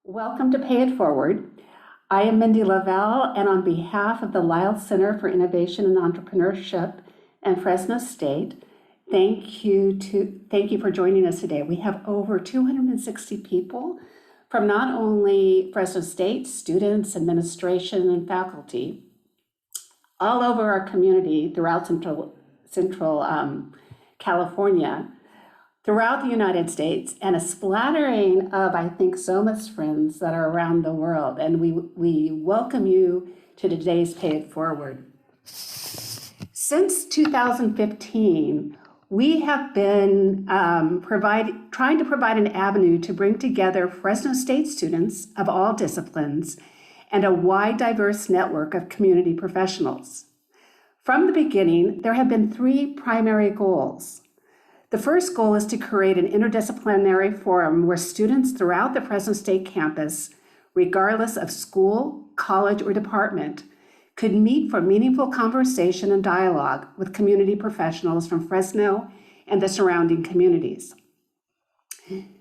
Welcome to Pay It Forward. I am Mindy Lavelle, and on behalf of the Lyle Center for Innovation and Entrepreneurship and Fresno State, thank you for joining us today. We have over 260 people from not only Fresno State, students, administration, and faculty, all over our community throughout Central California, throughout the United States, and a splattering of, I think, Soma's friends that are around the world. And we welcome you to today's Pay It Forward. Since 2015, we have been trying to provide an avenue to bring together Fresno State students of all disciplines and a wide, diverse network of community professionals. From the beginning, there have been three primary goals. The first goal is to create an interdisciplinary forum where students throughout the Fresno State campus, regardless of school, college, or department, could meet for meaningful conversation and dialogue with community professionals from Fresno and the surrounding communities.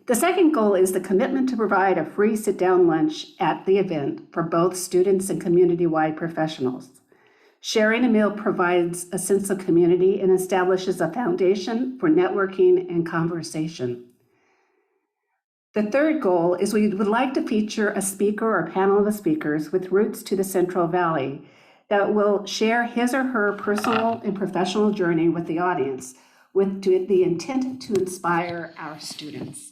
The second goal is the commitment to provide a free sit-down lunch at the event for both students and community-wide professionals. Sharing a meal provides a sense of community and establishes a foundation for networking and conversation. The third goal is we would like to feature a speaker or panel of speakers with roots to the Central Valley that will share his or her personal and professional journey with the audience, with the intent to inspire our students.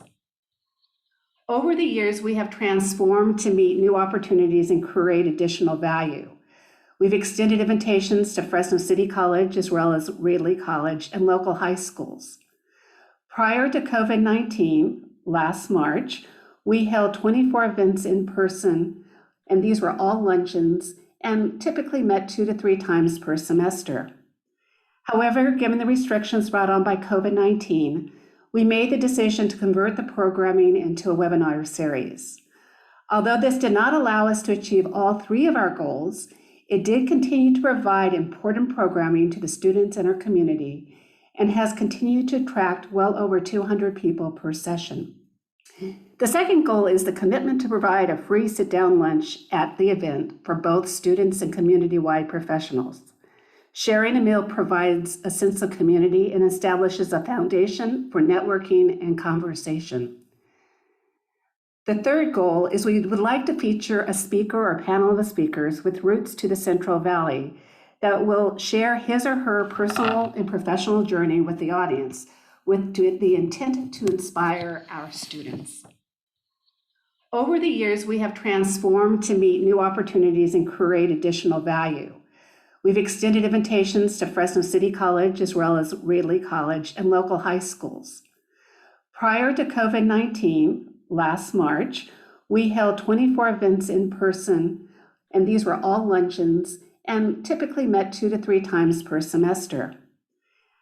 Over the years, we have transformed to meet new opportunities and create additional value. We've extended invitations to Fresno City College as well as Ridley College and local high schools. Prior to COVID-19, last March, we held 24 events in person, and these were all luncheons and typically met 2 to 3 times per semester. However, given the restrictions brought on by COVID-19, we made the decision to convert the programming into a webinar series. Although this did not allow us to achieve all 3 of our goals, it did continue to provide important programming to the students in our community and has continued to attract well over 200 people per session. The second goal is the commitment to provide a free sit-down lunch at the event for both students and community-wide professionals. Sharing a meal provides a sense of community and establishes a foundation for networking and conversation. The third goal is we would like to feature a speaker or panel of speakers with roots to the Central Valley that will share his or her personal and professional journey with the audience, with the intent to inspire our students. Over the years, we have transformed to meet new opportunities and create additional value. We've extended invitations to Fresno City College as well as Ridley College and local high schools. Prior to COVID-19, last March, we held 24 events in person, and these were all luncheons and typically met 2 to 3 times per semester.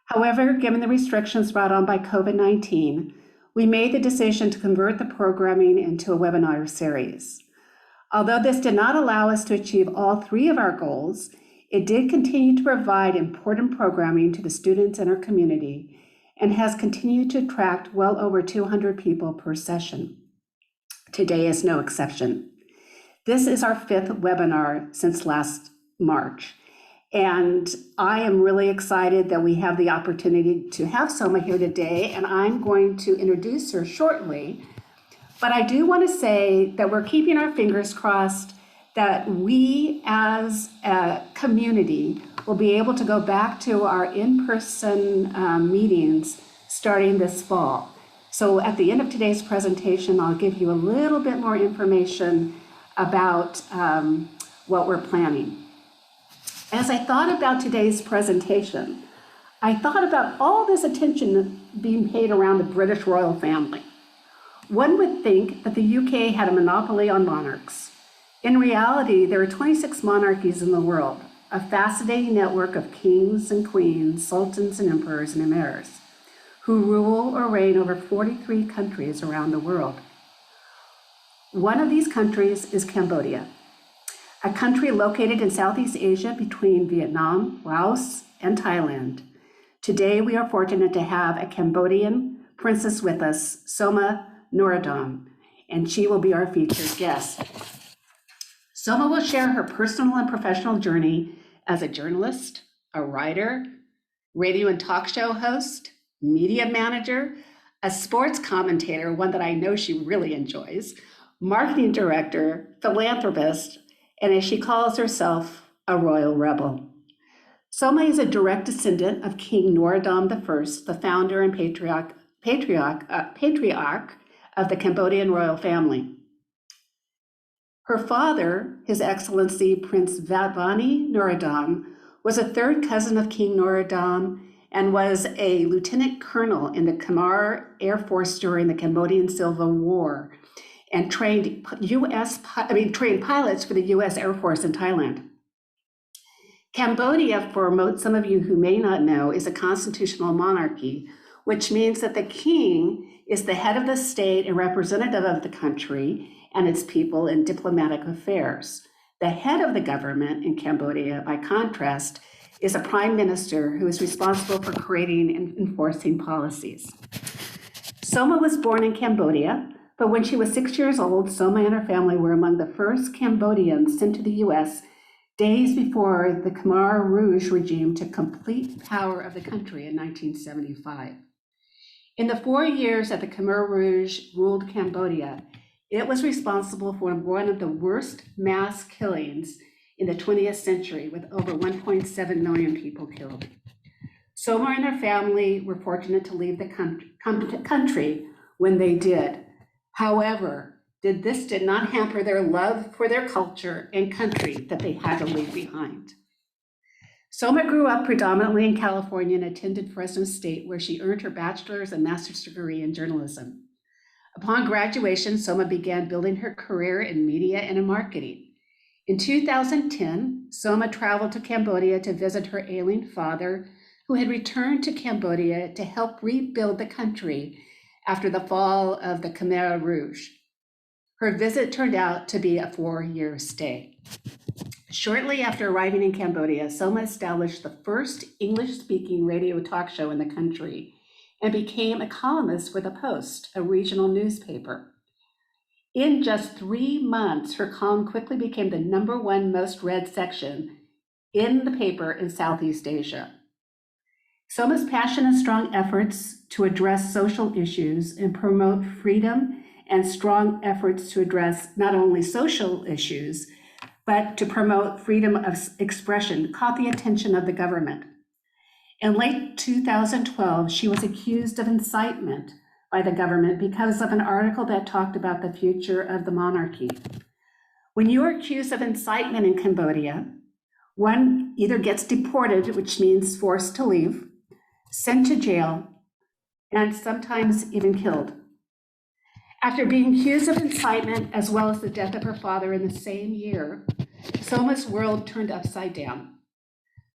However, given the restrictions brought on by COVID-19, we made the decision to convert the programming into a webinar series. Although this did not allow us to achieve all 3 of our goals, it did continue to provide important programming to the students in our community and has continued to attract well over 200 people per session. Today is no exception. This is our 5th webinar since last March, and I am really excited that we have the opportunity to have Soma here today, and I'm going to introduce her shortly. But I do want to say that we're keeping our fingers crossed that we as a community will be able to go back to our in-person meetings starting this fall. So at the end of today's presentation, I'll give you a little bit more information about what we're planning. As I thought about today's presentation, I thought about all this attention being paid around the British royal family. One would think that the UK had a monopoly on monarchs. In reality, there are 26 monarchies in the world, a fascinating network of kings and queens, sultans and emperors and emirs, who rule or reign over 43 countries around the world. One of these countries is Cambodia, a country located in Southeast Asia between Vietnam, Laos, and Thailand. Today, we are fortunate to have a Cambodian princess with us, Soma Norodom, and she will be our featured guest. Soma will share her personal and professional journey as a journalist, a writer, radio and talk show host, media manager, a sports commentator, one that I know she really enjoys, marketing director, philanthropist, and as she calls herself, a royal rebel. Soma is a direct descendant of King Norodom I, the founder and patriarch of the Cambodian Royal Family. Her father, His Excellency Prince Vavani Norodom, was a third cousin of King Norodom and was a lieutenant colonel in the Khmer Air Force during the Cambodian Civil War and trained pilots for the U.S. Air Force in Thailand. Cambodia, for some of you who may not know, is a constitutional monarchy, which means that the king is the head of the state and representative of the country and its people in diplomatic affairs. The head of the government in Cambodia, by contrast, is a prime minister who is responsible for creating and enforcing policies. Soma was born in Cambodia, but when she was 6 years old, Soma and her family were among the first Cambodians sent to the US days before the Khmer Rouge regime took complete power of the country in 1975. In the 4 years that the Khmer Rouge ruled Cambodia, it was responsible for one of the worst mass killings in the 20th century, with over 1.7 million people killed. Soma and her family were fortunate to leave the country when they did. However, this did not hamper their love for their culture and country that they had to leave behind. Soma grew up predominantly in California and attended Fresno State, where she earned her bachelor's and master's degree in journalism. Upon graduation, Soma began building her career in media and in marketing. In 2010, Soma traveled to Cambodia to visit her ailing father, who had returned to Cambodia to help rebuild the country after the fall of the Khmer Rouge. Her visit turned out to be a 4-year stay. Shortly after arriving in Cambodia, Soma established the first English-speaking radio talk show in the country and became a columnist for The Post, a regional newspaper. In just 3 months, her column quickly became the #1 most read section in the paper in Southeast Asia. Soma's passion and strong efforts to address social issues and promote freedom and strong efforts to address not only social issues, but to promote freedom of expression caught the attention of the government. In late 2012, she was accused of incitement by the government because of an article that talked about the future of the monarchy. When you are accused of incitement in Cambodia, one either gets deported, which means forced to leave, sent to jail, and sometimes even killed. After being accused of incitement, as well as the death of her father in the same year, Soma's world turned upside down.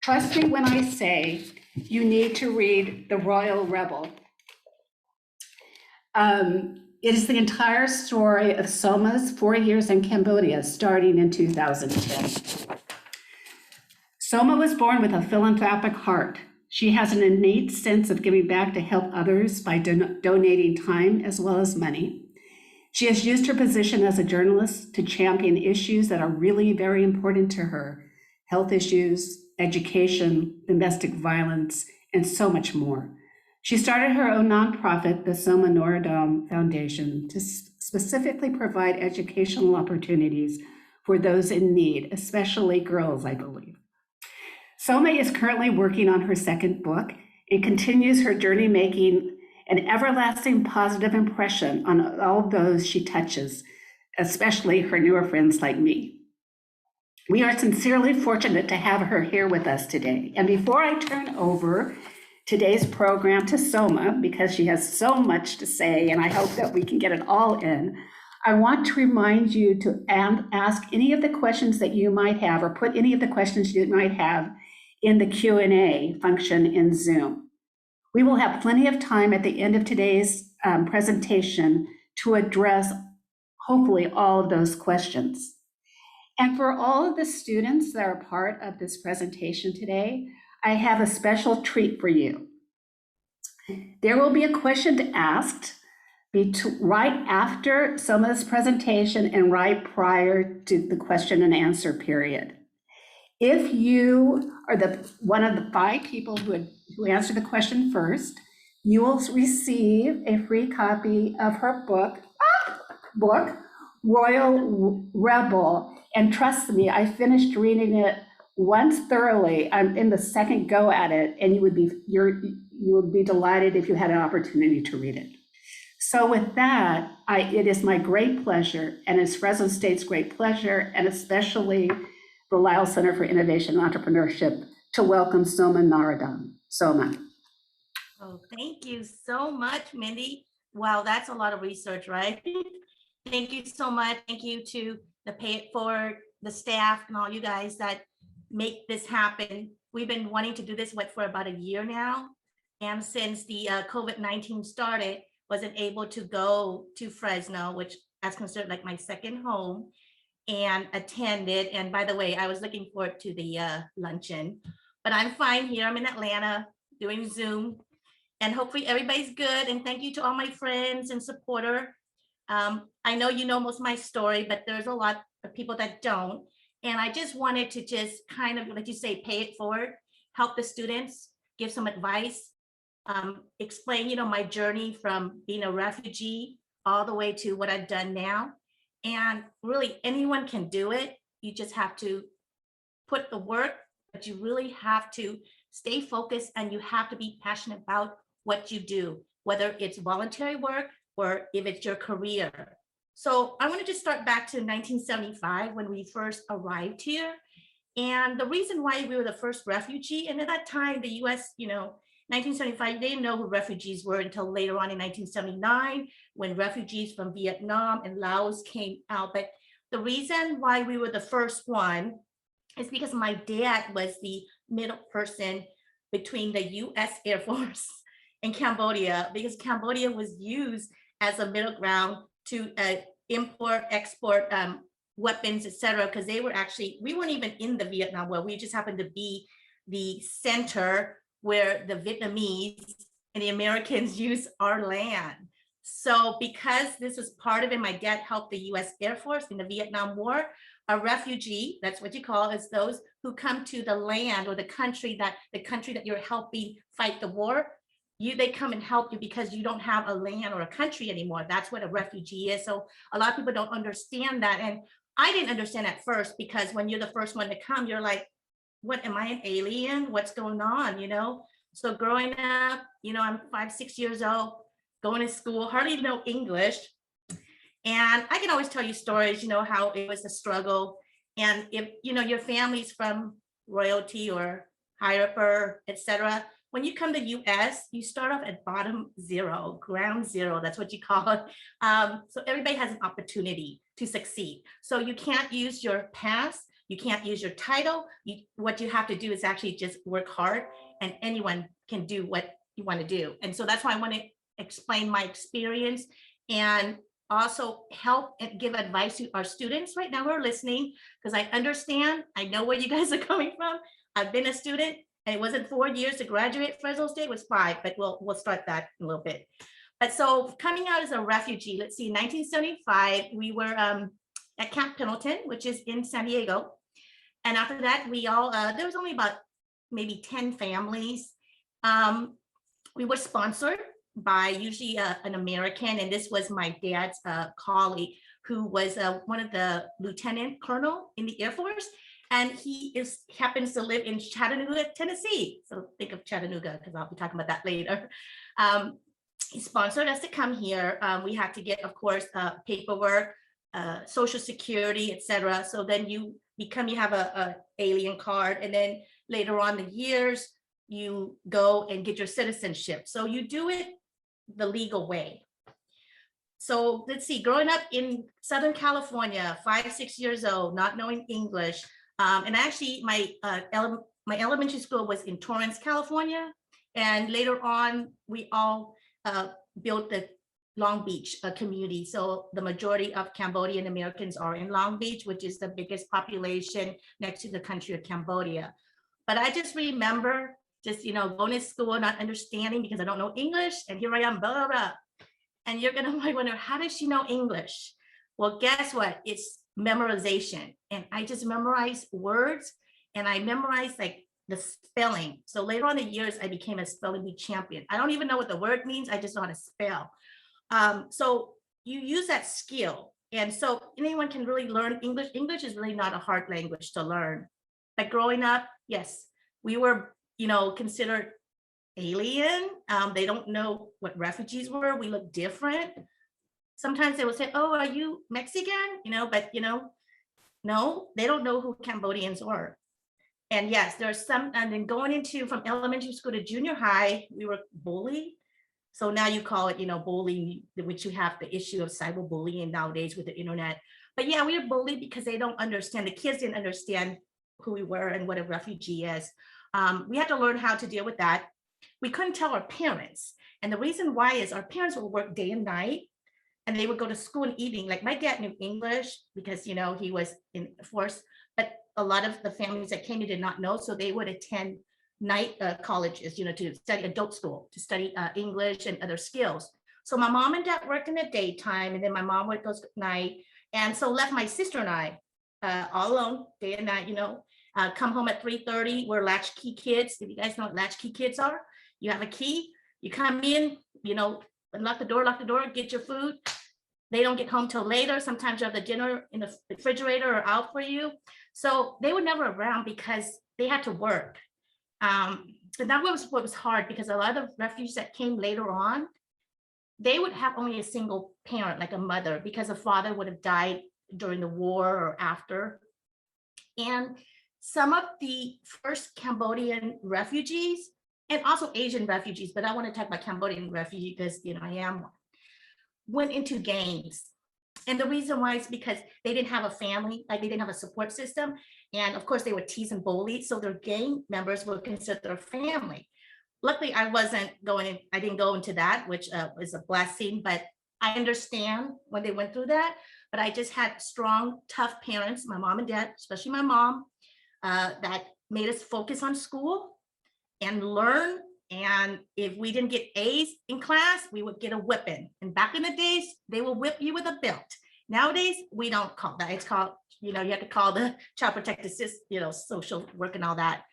Trust me when I say you need to read The Royal Rebel. It is the entire story of Soma's 4 years in Cambodia, starting in 2010. Soma was born with a philanthropic heart. She has an innate sense of giving back to help others by donating time as well as money. She has used her position as a journalist to champion issues that are really very important to her: health issues, education, domestic violence, and so much more. She started her own nonprofit, the Soma Norodom Foundation, to specifically provide educational opportunities for those in need, especially girls, I believe. Soma is currently working on her second book and continues her journey making an everlasting positive impression on all those she touches, especially her newer friends like me. We are sincerely fortunate to have her here with us today. And before I turn over today's program to Soma, because she has so much to say, and I hope that we can get it all in, I want to remind you to ask any of the questions that you might have, or put any of the questions you might have in the Q&A function in Zoom. We will have plenty of time at the end of today's presentation to address, hopefully, all of those questions. And for all of the students that are part of this presentation today, I have a special treat for you. There will be a question asked right after Soma's presentation and right prior to the question and answer period. If you are one of the 5 people who answer the question first, you will receive a free copy of her book, Royal Rebel. And trust me, I finished reading it once thoroughly. I'm in the second go at it, and you would be delighted if you had an opportunity to read it. So with that, it is my great pleasure, and it's Fresno State's great pleasure, and especially the Lyle Center for Innovation and Entrepreneurship, to welcome Soma Norodom. Soma. Oh, thank you so much, Mindy. Wow, that's a lot of research, right? Thank you so much. Thank you to the Pay It Forward, the staff, and all you guys that make this happen. We've been wanting to do this for about a year now. And since the COVID-19 started, wasn't able to go to Fresno, which is considered like my second home, and attended. And by the way, I was looking forward to the luncheon, but I'm fine here. I'm in Atlanta doing Zoom, and hopefully everybody's good. And thank you to all my friends and supporters. I know you know most of my story, but there's a lot of people that don't. And I just wanted to just kind of, like you say, pay it forward, help the students, give some advice, explain, my journey from being a refugee all the way to what I've done now. And really anyone can do it. You just have to put the work, but you really have to stay focused, and you have to be passionate about what you do, whether it's voluntary work or if it's your career. So I want to just start back to 1975 when we first arrived here. And the reason why we were the first refugee, and at that time, the US, 1975, they didn't know who refugees were until later on in 1979, when refugees from Vietnam and Laos came out. But the reason why we were the first one is because my dad was the middle person between the US Air Force and Cambodia, because Cambodia was used as a middle ground to import, export weapons, etc. Because we weren't even in the Vietnam War. We just happened to be the center where the Vietnamese and the Americans use our land. So because this was part of it, my dad helped the US Air Force in the Vietnam War. A refugee, that's what you call, is those who come to the land or the country that you're helping fight the war. They come and help you because you don't have a land or a country anymore. That's what a refugee is. So a lot of people don't understand that. And I didn't understand at first, because when you're the first one to come, you're like, what, am I an alien? What's going on? So growing up, I'm 5, 6 years old, going to school, hardly even know English. And I can always tell you stories, how it was a struggle. And if, your family's from royalty or higher upper, etc., when you come to US, you start off at bottom zero, ground zero, that's what you call it. So everybody has an opportunity to succeed. So you can't use your past, you can't use your title. What you have to do is actually just work hard, and anyone can do what you want to do. And so that's why I want to explain my experience, and also help and give advice to our students right now who are listening, because I understand, I know where you guys are coming from. I've been a student, and it wasn't 4 years to graduate Fresno State, it was 5, but we'll start that in a little bit. But so coming out as a refugee, let's see, 1975, we were at Camp Pendleton, which is in San Diego. And after that, we all, there was only about maybe 10 families. We were sponsored by usually an American, and this was my dad's colleague, who was one of the lieutenant colonel in the Air Force. And he happens to live in Chattanooga, Tennessee. So think of Chattanooga, because I'll be talking about that later. He sponsored us to come here. We had to get, of course, paperwork, Social Security, etc. So then you have a alien card, and then later on the years, you go and get your citizenship. So you do it the legal way. So let's see, growing up in Southern California, 5, 6 years old, not knowing English. And actually my elementary school was in Torrance, California. And later on, we all built the Long Beach community. So the majority of Cambodian Americans are in Long Beach, which is the biggest population next to the country of Cambodia. But I just remember going to school, not understanding because I don't know English. And here I am, blah, blah, blah. And you're gonna wonder, how does she know English? Well, guess what? It's memorization. And I just memorized words, and I memorized like the spelling. So later on in years, I became a spelling bee champion. I don't even know what the word means. I just know how to spell. So you use that skill. And so anyone can really learn English. English is really not a hard language to learn. But growing up, yes, we were, considered alien. They don't know what refugees were. We look different. Sometimes they will say, "Oh, are you Mexican?" But no, they don't know who Cambodians are. And yes, there's some, and then going into from elementary school to junior high, we were bullied. So now you call it, bullying, which you have the issue of cyberbullying nowadays with the internet. But yeah, we were bullied because they don't understand. The kids didn't understand who we were and what a refugee is. We had to learn how to deal with that. We couldn't tell our parents. And the reason why is our parents would work day and night, and they would go to school and evening. Like my dad knew English because, he was in force, but a lot of the families that came in did not know. So they would attend night colleges, to study adult school, to study English and other skills. So my mom and dad worked in the daytime, and then my mom would go at night. And so left my sister and I all alone day and night, come home at 3:30. We're latchkey kids. If you guys know what latchkey kids are, you have a key, you come in, lock the door, get your food. They don't get home till later. Sometimes you have the dinner in the refrigerator or out for you. So they were never around because they had to work. And that was what was hard, because a lot of refugees that came later on, they would have only a single parent, like a mother, because the father would have died during the war or after. And some of the first Cambodian refugees, and also Asian refugees, but I want to talk about Cambodian refugees because, I am one, went into gangs. And the reason why is because they didn't have a family, like they didn't have a support system. And of course they were teased and bullied. So their gang members were considered their family. Luckily, I didn't go into that, which is a blessing, but I understand when they went through that. But I just had strong, tough parents, my mom and dad, especially my mom, that made us focus on school and learn. And if we didn't get A's in class, we would get a whipping. And back in the days, they will whip you with a belt. Nowadays, we don't call that. It's called, you have to call the child protective system, social work and all that.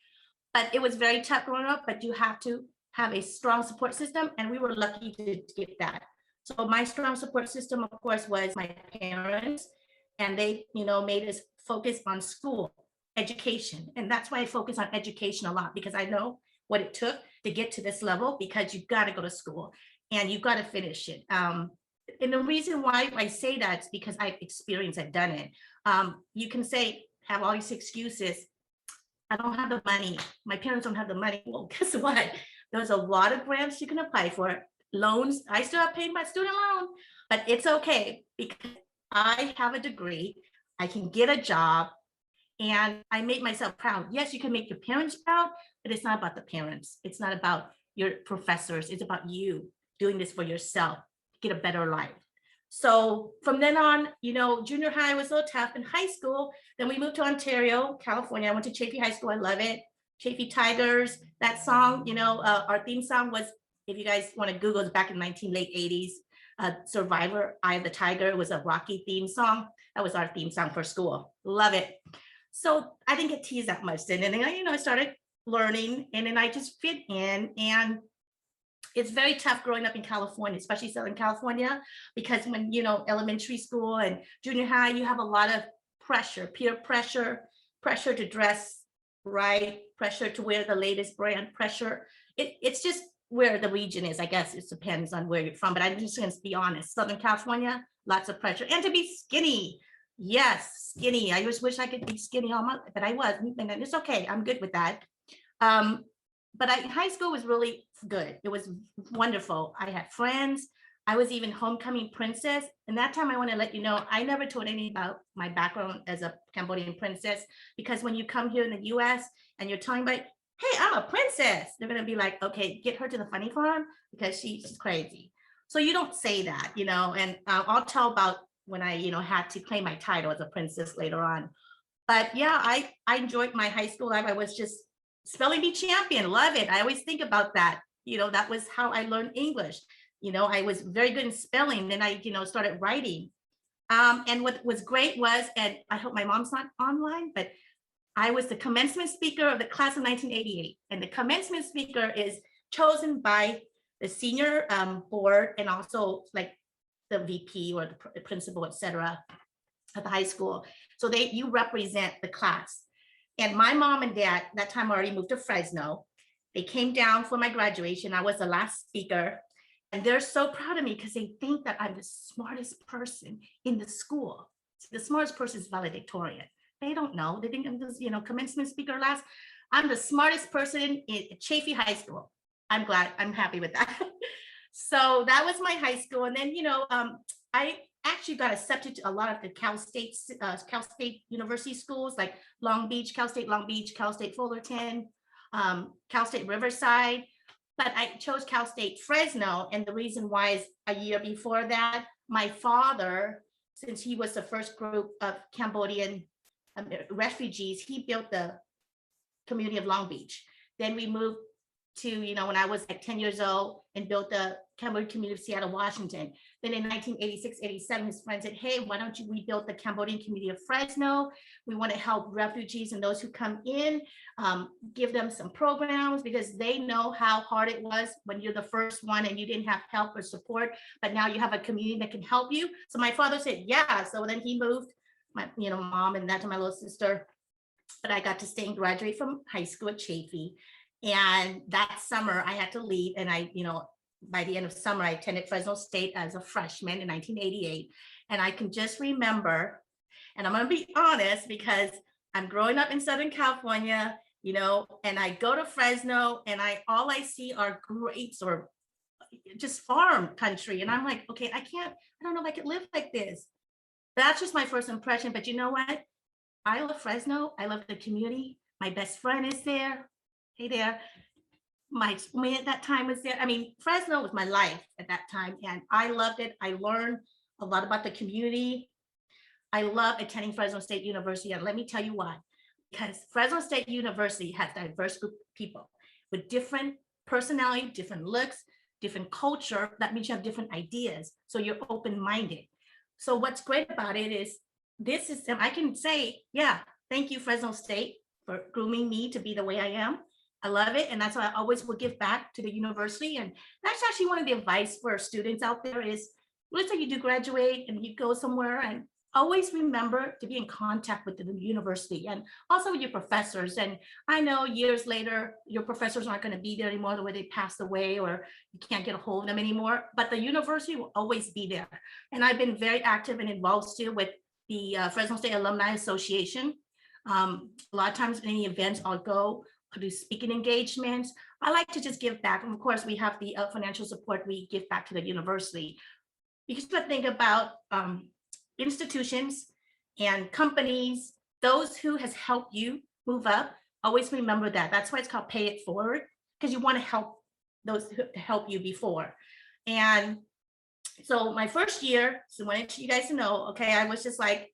But it was very tough growing up, but you have to have a strong support system. And we were lucky to get that. So my strong support system, of course, was my parents. And they, made us focus on school, education. And that's why I focus on education a lot, because I know what it took to get to this level, because you've got to go to school and you've got to finish it. And the reason why I say that is because I've experienced, I've done it. You can have all these excuses. I don't have the money. My parents don't have the money. Well, guess what? There's a lot of grants you can apply for, loans. I still have paid my student loan, but it's okay because I have a degree. I can get a job. And I made myself proud. Yes, you can make your parents proud, but it's not about the parents. It's not about your professors. It's about you doing this for yourself, get a better life. So from then on, junior high was a little tough. In high school, then we moved to Ontario, California. I went to Chaffey High School. I love it. Chaffey Tigers, that song, our theme song was, if you guys want to Google, it's back in late 80s. Survivor, Eye of the Tiger was a Rocky theme song. That was our theme song for school. Love it. So I didn't get teased that much then. And then, I started learning, and then I just fit in. And it's very tough growing up in California, especially Southern California, because when, elementary school and junior high, you have a lot of pressure, peer pressure, pressure to dress right, pressure to wear the latest brand, pressure. It's just where the region is. I guess it depends on where you're from, but I'm just going to be honest. Southern California, lots of pressure, and to be skinny. Yes, skinny. I just wish I could be skinny all my life, but I wasn't, and it's okay. I'm good with that. But high school was really good. It was wonderful. I had friends. I was even homecoming princess. And that time I want to let you know, I never told any about my background as a Cambodian princess, because when you come here in the US and you're talking about, hey, I'm a princess, they're going to be like, okay, get her to the funny farm because she's crazy. So you don't say that, and I'll tell about when I, had to claim my title as a princess later on. But yeah, I enjoyed my high school life. I was just spelling bee champion. Love it. I always think about that. That was how I learned English. I was very good in spelling. Then I, started writing. And what was great was, and I hope my mom's not online, but I was the commencement speaker of the class of 1988. And the commencement speaker is chosen by the senior board and also like the VP or the principal, et cetera, at the high school. So you represent the class. And my mom and dad, that time already moved to Fresno. They came down for my graduation. I was the last speaker. And they're so proud of me because they think that I'm the smartest person in the school. The smartest person is valedictorian. They don't know. They think I'm just, commencement speaker last. I'm the smartest person in Chaffee High School. I'm happy with that. So that was my high school. And then, I actually got accepted to a lot of the Cal State University schools, like Long Beach, Cal State Fullerton, Cal State Riverside. But I chose Cal State Fresno. And the reason why is a year before that, my father, since he was the first group of Cambodian refugees, he built the community of Long Beach. Then we moved to, when I was like 10 years old and built the Cambodian community of Seattle, Washington. Then in 1986, 87, his friend said, hey, why don't we build the Cambodian community of Fresno? We want to help refugees and those who come in, give them some programs because they know how hard it was when you're the first one and you didn't have help or support, but now you have a community that can help you. So my father said, yeah. So then he moved my, mom and that to my little sister, but I got to stay and graduate from high school at Chaffee. And that summer I had to leave. And I, by the end of summer, I attended Fresno State as a freshman in 1988. And I can just remember, and I'm going to be honest because I'm growing up in Southern California, and I go to Fresno and all I see are grapes or just farm country. And I'm like, okay, I don't know if I could live like this. That's just my first impression. But you know what? I love Fresno. I love the community. My best friend is there. Hey there. My man at that time was there. I mean, Fresno was my life at that time, and I loved it. I learned a lot about the community. I love attending Fresno State University, and let me tell you why. Because Fresno State University has a diverse group of people with different personality, different looks, different culture. That means you have different ideas, so you're open-minded. So what's great about it is I can say, yeah, thank you, Fresno State, for grooming me to be the way I am. I love it. And that's why I always will give back to the university. And that's actually one of the advice for students out there is, let's say you do graduate and you go somewhere, and always remember to be in contact with the university and also with your professors. And I know years later, your professors aren't going to be there anymore, the way they passed away, or you can't get a hold of them anymore, but the university will always be there. And I've been very active and involved still with the Fresno State Alumni Association. A lot of times in any events I'll go, I'll do speaking engagements. I like to just give back. And of course, we have the financial support we give back to the university. Because you think about institutions and companies, those who has helped you move up, always remember that. That's why it's called pay it forward, because you want to help those who help you before. And so my first year, so I wanted you guys to know, okay, I was just like,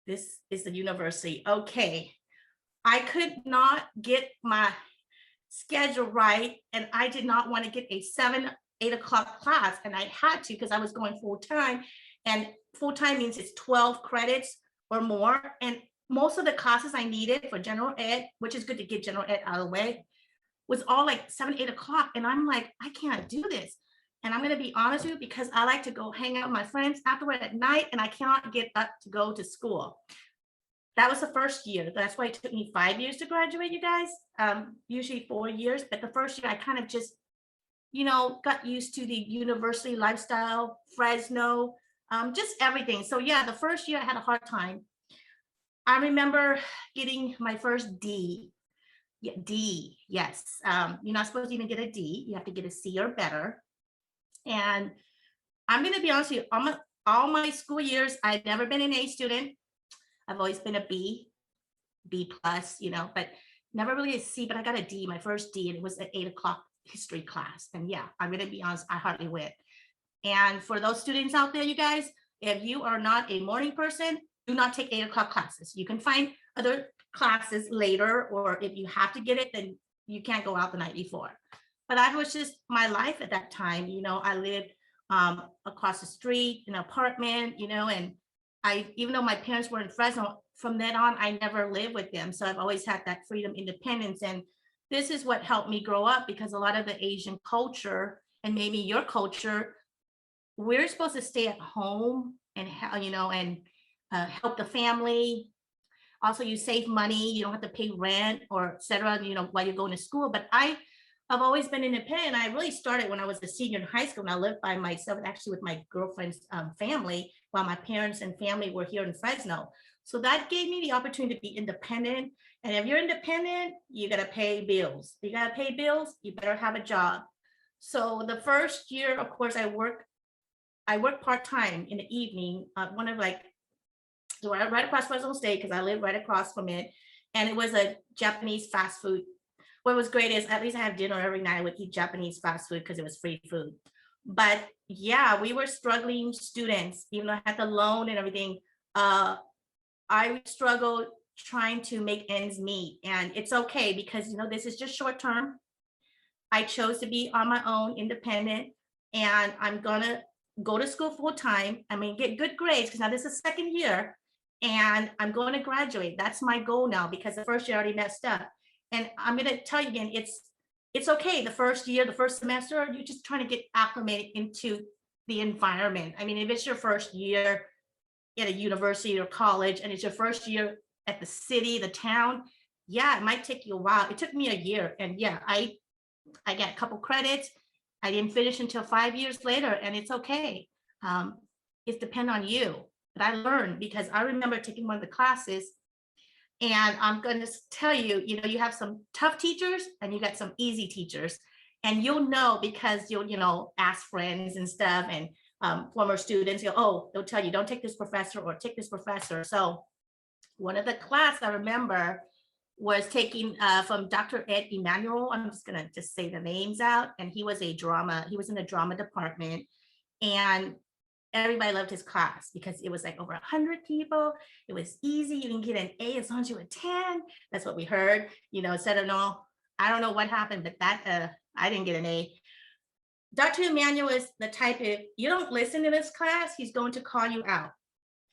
this is the university. Okay. I could not get my schedule right. And I did not want to get a 7, 8 o'clock class. And I had to, because I was going full time. And full time means it's 12 credits or more. And most of the classes I needed for general ed, which is good to get general ed out of the way, was all like 7, 8 o'clock. And I'm like, I can't do this. And I'm going to be honest with you, because I like to go hang out with my friends afterward at night, and I cannot get up to go to school. That was the first year. That's why it took me 5 years to graduate, you guys. Usually 4 years. But the first year I kind of just, got used to the university lifestyle, Fresno, just everything. So yeah, the first year I had a hard time. I remember getting my first D. Yeah, D, yes. You're not supposed to even get a D. You have to get a C or better. And I'm going to be honest with you, all my school years, I've never been an A student. I've always been a B plus, but never really a C, but I got a D, my first D, and it was an 8 o'clock history class. And yeah, I'm going to be honest, I hardly went. And for those students out there, you guys, if you are not a morning person, do not take 8 o'clock classes. You can find other classes later, or if you have to get it, then you can't go out the night before. but I was just my life at that time. I lived across the street in an apartment, and even though my parents were in Fresno, from then on, I never lived with them. So I've always had that freedom, independence. And this is what helped me grow up, because a lot of the Asian culture, and maybe your culture, we're supposed to stay at home and, help the family. Also, you save money, you don't have to pay rent or et cetera, while you're going to school. But I've always been independent. I really started when I was a senior in high school, and I lived by myself, actually with my girlfriend's family, while my parents and family were here in Fresno. So that gave me the opportunity to be independent. And if you're independent, you gotta pay bills. You gotta pay bills, you better have a job. So the first year, of course, I worked part-time in the evening, one of like right across Fresno State, because I live right across from it. And it was a Japanese fast food. What was great is at least I have dinner every night. I would eat Japanese fast food because it was free food. But yeah, we were struggling students, even though I had the loan and everything. I struggled trying to make ends meet. And it's okay, because this is just short term. I chose to be on my own, independent, and I'm gonna go to school full time. I mean, get good grades, because now this is second year, and I'm going to graduate. That's my goal now, because the first year I already messed up. And I'm going to tell you again, it's okay. The first year, the first semester, you're just trying to get acclimated into the environment. I mean, if it's your first year at a university or college, and it's your first year at the city, the town, yeah, it might take you a while. It took me a year, and yeah, I got a couple credits. I didn't finish until 5 years later, and it's okay. It depends on you. But I learned, because I remember taking one of the classes, and I'm going to tell you, you have some tough teachers and you got some easy teachers, and you'll know, because you'll ask friends and stuff, and former students, they'll tell you, don't take this professor or take this professor. So one of the class I remember was taking from Dr. Ed Emanuel. I'm just gonna just say the names out. And he was in the drama department, and everybody loved his class because it was like over 100 people. It was easy. You can get an A as long as you were 10. That's what we heard, instead of no, I don't know what happened, but that I didn't get an A. Dr. Emanuel is the type, if you don't listen to this class, he's going to call you out.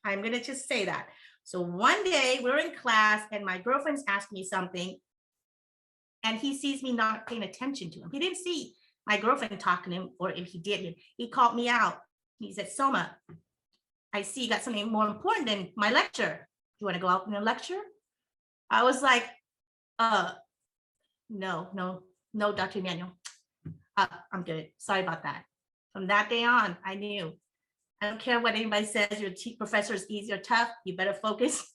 I'm going to just say that. So one day we're in class and my girlfriend's asking me something, and he sees me not paying attention to him. He didn't see my girlfriend talking to him, or if he did, he called me out. He said, Soma, I see you got something more important than my lecture. You want to go out in a lecture? I was like, no, Dr. Emanuel. I'm good. Sorry about that. From that day on, I knew. I don't care what anybody says, your professor is easy or tough. You better focus.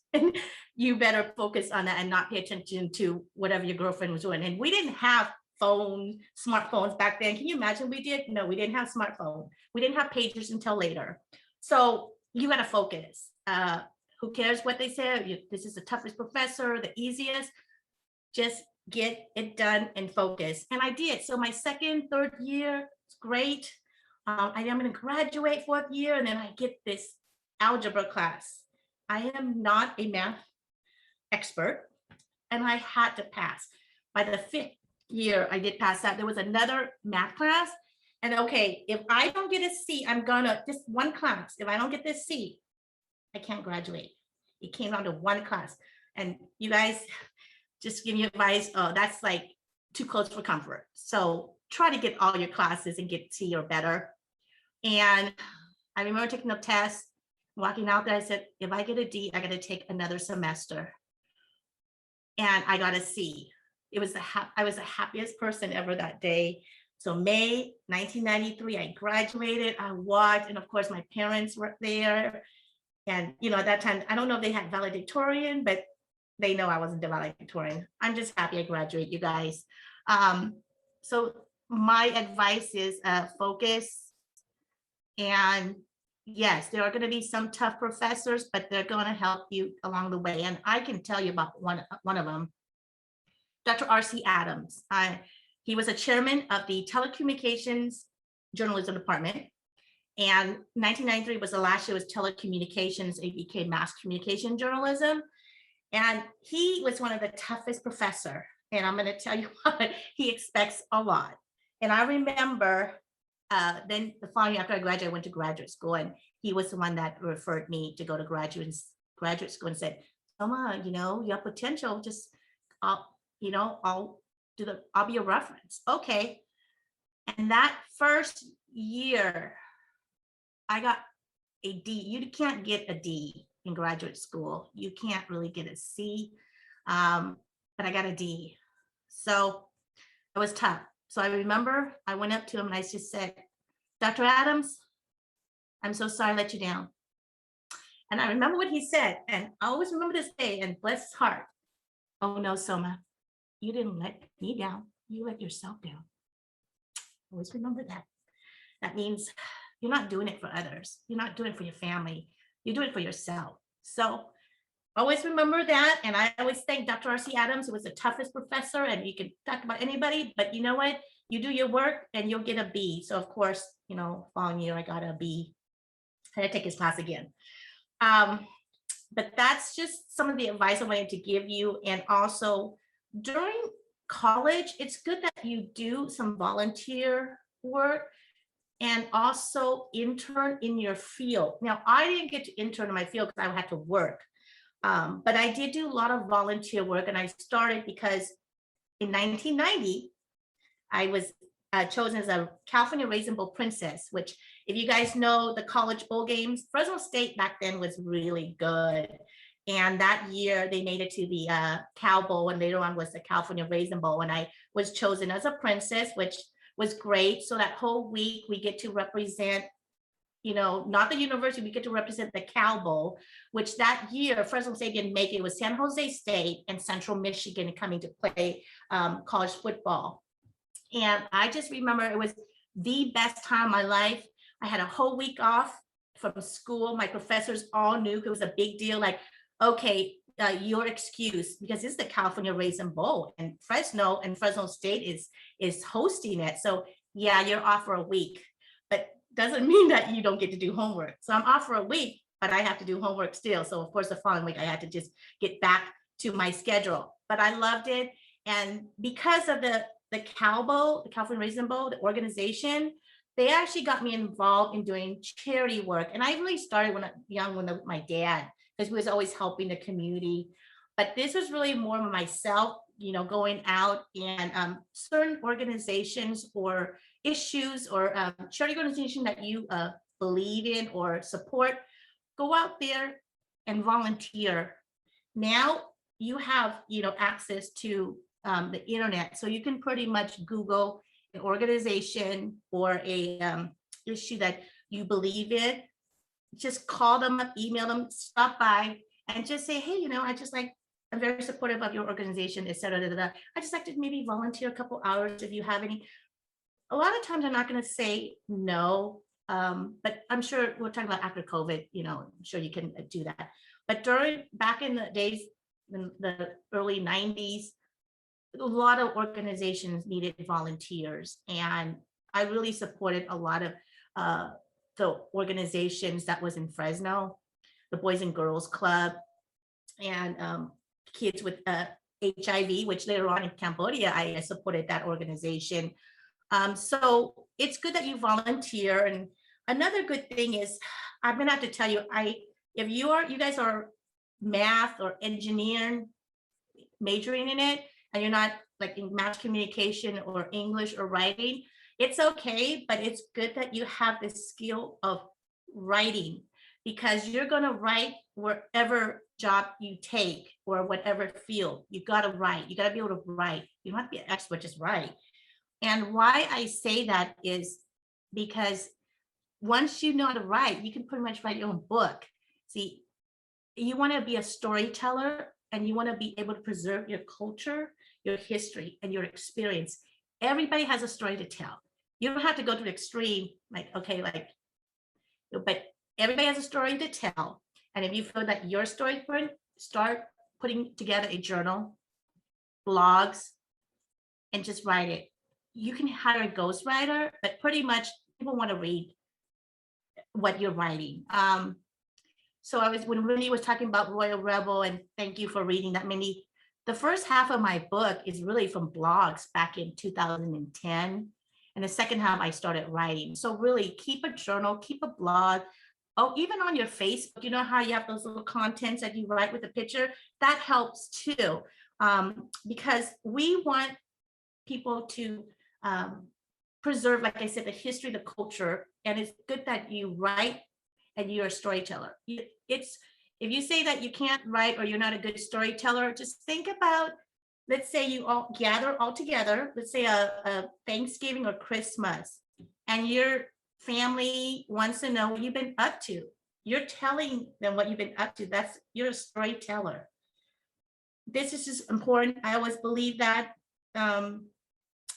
You better focus on that and not pay attention to whatever your girlfriend was doing. And we didn't have smartphones back then. Can you imagine we did? No, we didn't have smartphone. We didn't have pagers until later. So you got to focus. Who cares what they say? This is the toughest professor, the easiest. Just get it done and focus. And I did. So my second, third year, it's great. I'm going to graduate fourth year, and then I get this algebra class. I am not a math expert, and I had to pass. By the fifth year, I did pass that. There was another math class, and okay, if I don't get a C, I'm gonna, just one class. If I don't get this C, I can't graduate. It came down to one class, and you guys, just give me advice. That's like too close for comfort. So try to get all your classes and get C or better. And I remember taking a test, walking out there. I said, if I get a D, I got to take another semester. And I got a C. I was the happiest person ever that day. So May 1993, I graduated. I walked, and of course my parents were there. And at that time, I don't know if they had valedictorian, but they know I wasn't the valedictorian. I'm just happy I graduated, you guys. So my advice is focus. And yes, there are going to be some tough professors, but they're going to help you along the way. And I can tell you about one of them, Dr. R.C. Adams. He was a chairman of the Telecommunications journalism department. And 1993 was the last year was telecommunications. It became mass communication journalism. And he was one of the toughest professor. And I'm going to tell you what, he expects a lot. And I remember then the following year after I graduated, I went to graduate school, and he was the one that referred me to go to graduate school and said, Soma, you know, you have potential, just, you know, I'll be a reference. Okay. And that first year, I got a D. You can't get a D in graduate school. You can't really get a C, but I got a D. So it was tough. So I remember I went up to him and I just said, Dr. Adams, I'm so sorry I let you down. And I remember what he said, and I always remember this day, and bless his heart. Oh no, Soma, you didn't let me down. You let yourself down. Always remember that. That means you're not doing it for others. You're not doing it for your family. You're doing it for yourself. So always remember that. And I always thank Dr. R.C. Adams, who was the toughest professor, and you can talk about anybody, but you know what? You do your work and you'll get a B. So of course, you know, following year I got a B. I had to take his class again. But that's just some of the advice I wanted to give you. And also during college, it's good that you do some volunteer work and also intern in your field. Now, I didn't get to intern in my field because I had to work, but I did do a lot of volunteer work, and I started because in 1990, I was chosen as a California Raisin Bowl princess, which if you guys know the college bowl games, Fresno State back then was really good. And that year they made it to the Cow Bowl, and later on was the California Raisin Bowl. And I was chosen as a princess, which was great. So that whole week we get to represent, you know, not the university, we get to represent the Cow Bowl, which that year Fresno State didn't make it. It was San Jose State and Central Michigan coming to play college football. And I just remember it was the best time of my life. I had a whole week off from school. My professors all knew it was a big deal. Like, okay, your excuse, because it's the California Raisin Bowl, and Fresno State is hosting it. So yeah, you're off for a week, but doesn't mean that you don't get to do homework. So I'm off for a week, but I have to do homework still. So of course the following week I had to just get back to my schedule. But I loved it. And because of the Cow Bowl, the California Raisin Bowl, the organization, they actually got me involved in doing charity work. And I really started when I was young with my dad, because he was always helping the community. But this was really more of myself, you know, going out and certain organizations or issues or charity organization that you believe in or support, go out there and volunteer. Now you have, you know, access to the internet, so you can pretty much Google an organization or a issue that you believe in, just call them up, email them, stop by, and just say, hey, you know, I'm very supportive of your organization, et cetera. I just like to maybe volunteer a couple hours if you have any. A lot of times I'm not going to say no, but I'm sure we're talking about after COVID, you know, I'm sure you can do that. But back in the days, in the early 90s, a lot of organizations needed volunteers, and I really supported a lot of the organizations that was in Fresno, the Boys and Girls Club, and kids with HIV, which later on in Cambodia, I supported that organization. So it's good that you volunteer. And another good thing is, I'm gonna have to tell you, if you guys are math or engineering majoring in it, and you're not like in mass communication or English or writing, it's okay, but it's good that you have this skill of writing, because you're going to write wherever job you take or whatever field. You got to write. You got to be able to write. You don't have to be an expert, just write. And why I say that is because once you know how to write, you can pretty much write your own book. See, you want to be a storyteller, and you want to be able to preserve your culture, your history, and your experience. Everybody has a story to tell. You don't have to go to the extreme, like, okay, like, but everybody has a story to tell. And if you feel that your story, start putting together a journal, blogs, and just write it. You can hire a ghostwriter, but pretty much people want to read what you're writing. So when Wendy was talking about Royal Rebel, and thank you for reading that, Mindy, the first half of my book is really from blogs back in 2010. And the second half, I started writing. So really keep a journal, keep a blog. Oh, even on your Facebook, you know how you have those little contents that you write with a picture? That helps too. Because we want people to preserve, like I said, the history, the culture, and it's good that you write and you're a storyteller. It's if you say that you can't write or you're not a good storyteller, just think about, let's say you all gather all together, let's say a Thanksgiving or Christmas, and your family wants to know what you've been up to. You're telling them what you've been up to. You're a storyteller. This is just important. I always believe that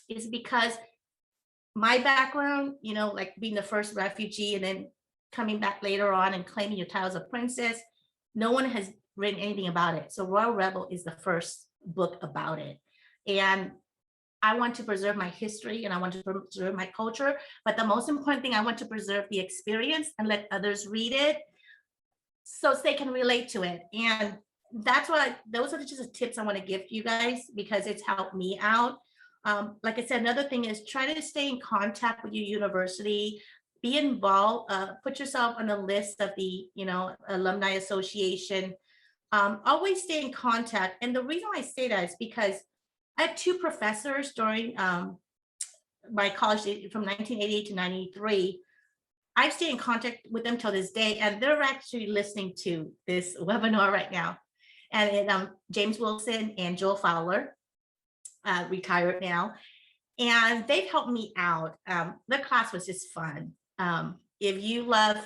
is because my background, you know, like being the first refugee and then coming back later on and claiming your title as a princess, no one has written anything about it. So Royal Rebel is the first book about it. And I want to preserve my history and I want to preserve my culture. But the most important thing, I want to preserve the experience and let others read it so they can relate to it. And that's what those are just the tips I want to give you guys because it's helped me out. Like I said, another thing is try to stay in contact with your university, be involved, put yourself on the list of the, you know, alumni association. Always stay in contact. And the reason I say that is because I had two professors during my college from 1988 to 93. I stay in contact with them till this day, and they're actually listening to this webinar right now. And James Wilson and Joel Fowler, retired now, and they've helped me out. The class was just fun. If you love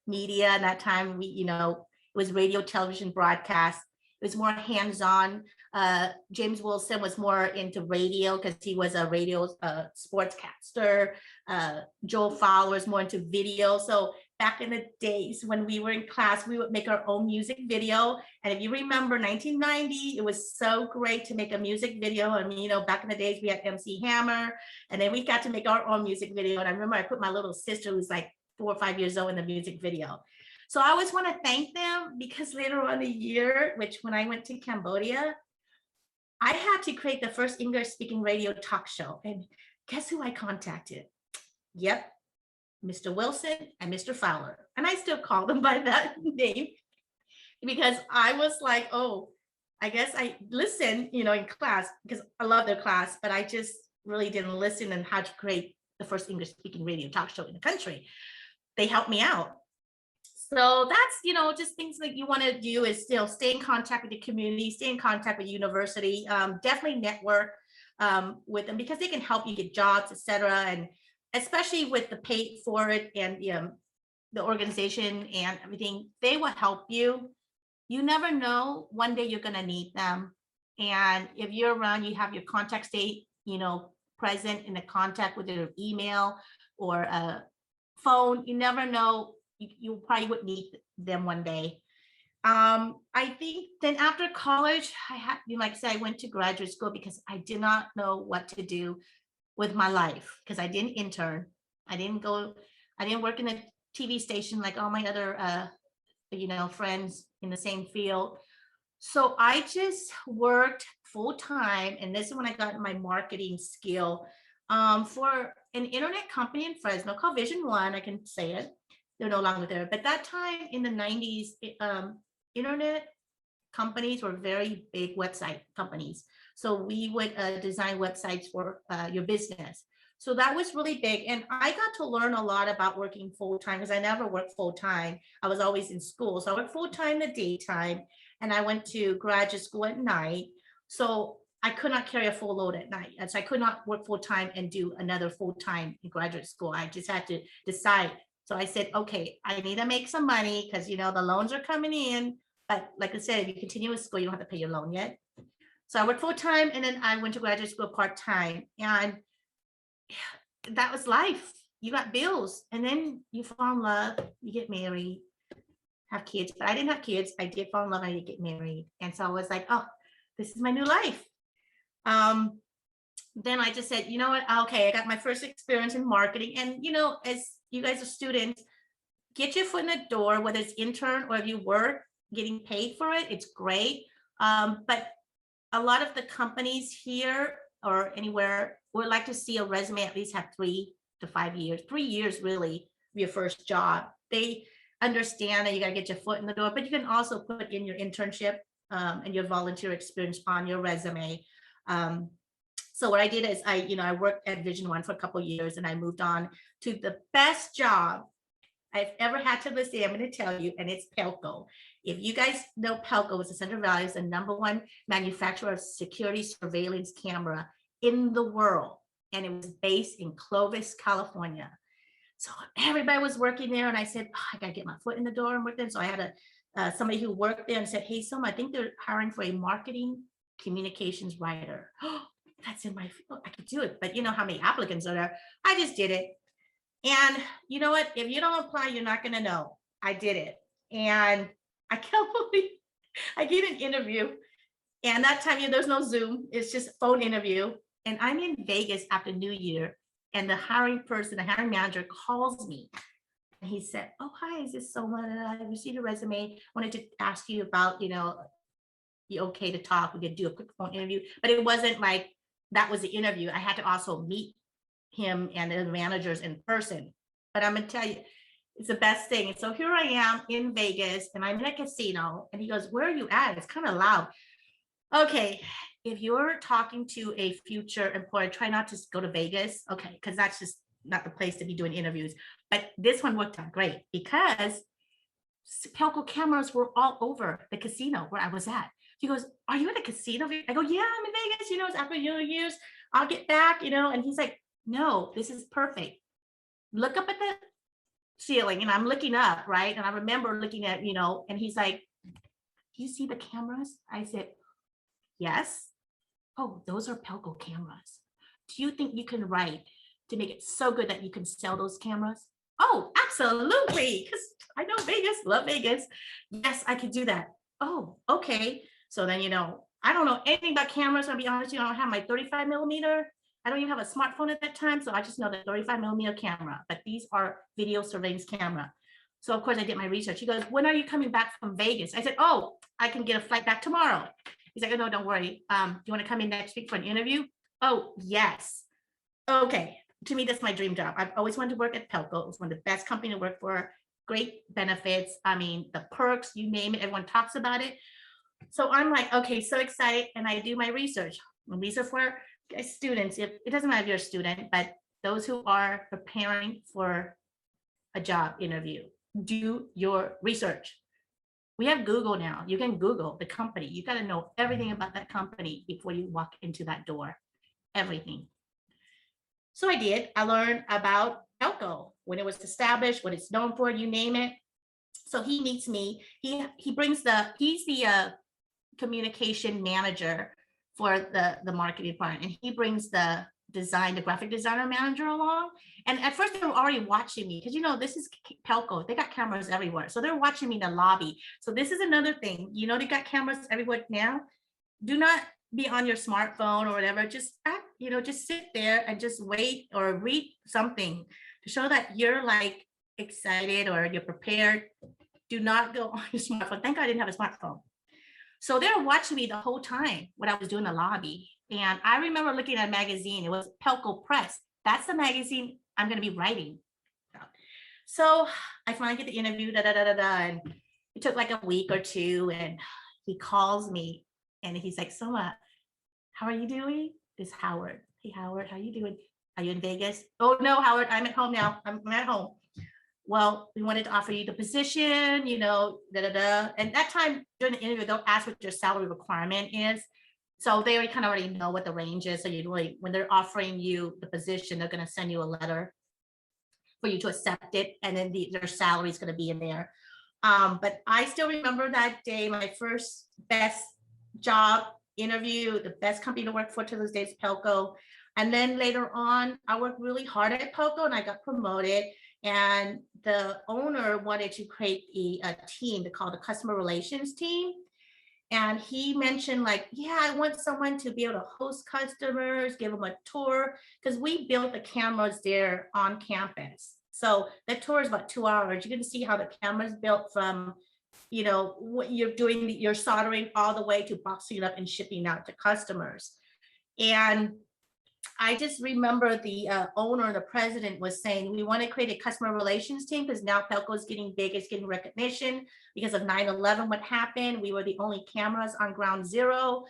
media, and that time it was radio, television, broadcast. It was more hands-on. James Wilson was more into radio because he was a radio sportscaster. Joel Fowler was more into video. So back in the days when we were in class, we would make our own music video. And if you remember 1990, it was so great to make a music video. I mean, back in the days we had MC Hammer, and then we got to make our own music video. And I remember I put my little sister, who's like 4 or 5 years old, in the music video. So I always want to thank them because later on the year, which when I went to Cambodia, I had to create the first English speaking radio talk show. And guess who I contacted? Yep, Mr. Wilson and Mr. Fowler. And I still call them by that name because I was like, oh, I guess I listened, in class because I love their class, but I just really didn't listen on how to create the first English speaking radio talk show in the country. They helped me out. So that's, just things that you want to do is still stay in contact with the community, stay in contact with university, definitely network with them because they can help you get jobs, etc. And especially with the pay for it and the organization and everything, they will help you. You never know, one day you're going to need them. And if you're around, you have your contact state, present in the contact with their email or a phone, you never know. You probably would need them one day. I think then after college, I had, like I said, I went to graduate school because I did not know what to do with my life because I didn't intern. I didn't work in a TV station like all my other, friends in the same field. So I just worked full time. And this is when I got my marketing skill for an internet company in Fresno called Vision One. I can say it. They're no longer there. But that time in the 90s, internet companies were very big website companies. So we would design websites for your business. So that was really big. And I got to learn a lot about working full time because I never worked full time. I was always in school. So I worked full time in the daytime and I went to graduate school at night. So I could not carry a full load at night. And so I could not work full time and do another full time in graduate school. I just had to decide. So I said, okay, I need to make some money because, the loans are coming in. But like I said, if you continue with school, you don't have to pay your loan yet. So I worked full time and then I went to graduate school part time. And that was life. You got bills and then you fall in love, you get married, have kids. But I didn't have kids. I did fall in love and I did get married. And so I was like, oh, this is my new life. Then I just said, you know what? Okay, I got my first experience in marketing. And, as you guys are students, get your foot in the door, whether it's intern or if you work, getting paid for it, it's great. But a lot of the companies here or anywhere would like to see a resume at least have 3 to 5 years, 3 years really, your first job. They understand that you got to get your foot in the door, but you can also put in your internship and your volunteer experience on your resume. So what I did is I worked at Vision One for a couple of years, and I moved on to the best job I've ever had to this day. I'm going to tell you, and it's Pelco. If you guys know Pelco, it's the Central Valley, is the #1 manufacturer of security surveillance camera in the world, and it was based in Clovis, California. So everybody was working there, and I said, oh, I got to get my foot in the door and work there. So I had somebody who worked there and said, hey, Soma, I think they're hiring for a marketing communications writer. That's in my field. I could do it. But you know how many applicants are there? I just did it. And you know what? If you don't apply, you're not going to know. I did it. And I can't believe I get an interview. And that time, there's no Zoom. It's just phone interview. And I'm in Vegas after New Year. And the hiring manager calls me. And he said, oh, hi, is this someone? I received a resume. Wanted to ask you about, you okay to talk? We could do a quick phone interview. But it wasn't like that was the interview. I had to also meet him and the managers in person. But I'm gonna tell you, it's the best thing. And so here I am in Vegas, and I'm in a casino, and he goes, where are you at? It's kind of loud. Okay, if you're talking to a future employer, try not to go to Vegas, okay, because that's just not the place to be doing interviews. But this one worked out great because Pelco cameras were all over the casino where I was at. He goes, are you at a casino? I go, yeah, I'm in Vegas, it's after years, I'll get back, and he's like, no, this is perfect. Look up at the ceiling, and I'm looking up, right? And I remember looking at, and he's like, do you see the cameras? I said, yes. Oh, those are Pelco cameras. Do you think you can write to make it so good that you can sell those cameras? Oh, absolutely. Because I know Vegas, love Vegas. Yes, I could do that. Oh, okay. So then, I don't know anything about cameras. I'll be honest, I don't have my 35 millimeter. I don't even have a smartphone at that time. So I just know the 35 millimeter camera, but these are video surveillance camera. So of course I did my research. He goes, when are you coming back from Vegas? I said, oh, I can get a flight back tomorrow. He's like, oh, no, don't worry. Do you want to come in next week for an interview? Oh, yes. Okay. To me, that's my dream job. I've always wanted to work at Pelco. It was one of the best companies to work for. Great benefits. I mean, the perks, you name it, everyone talks about it. So I'm like, okay, so excited. And I do my research. And these are for students. It doesn't matter if you're a student, but those who are preparing for a job interview, do your research. We have Google now. You can Google the company. You got to know everything about that company before you walk into that door. Everything. So I did. I learned about Pelco, when it was established, what it's known for, you name it. So he meets me. He's the communication manager for the marketing department, and he brings the graphic designer manager along. And at first they were already watching me because this is Pelco. They got cameras everywhere. So they're watching me in the lobby. So this is another thing. They got cameras everywhere now. Do not be on your smartphone or whatever. Just just sit there and just wait or read something to show that you're like excited or you're prepared. Do not go on your smartphone. Thank God I didn't have a smartphone. So they were watching me the whole time when I was doing the lobby. And I remember looking at a magazine. It was Pelco Press. That's the magazine I'm going to be writing. So I finally get the interview, and it took like a week or two. And he calls me and he's like, Soma, how are you doing? This is Howard. Hey, Howard, how you doing? Are you in Vegas? Oh, no, Howard, I'm at home now. I'm at home. Well, we wanted to offer you the position, And that time during the interview, they'll ask what your salary requirement is. So they already know what the range is. So when they're offering you the position, they're going to send you a letter for you to accept it. And then their salary is going to be in there. But I still remember that day, my first best job interview, the best company to work for to this day is Pelco. And then later on, I worked really hard at Pelco and I got promoted. And the owner wanted to create a team called the customer relations team. And he mentioned I want someone to be able to host customers, give them a tour, because we built the cameras there on campus. So the tour is about 2 hours. You can see how the camera's built from, what you're doing, you're soldering all the way to boxing it up and shipping out to customers. And I just remember the owner, the president was saying, we want to create a customer relations team because now Pelco is getting big, it's getting recognition because of 9/11, what happened. We were the only cameras on ground zero.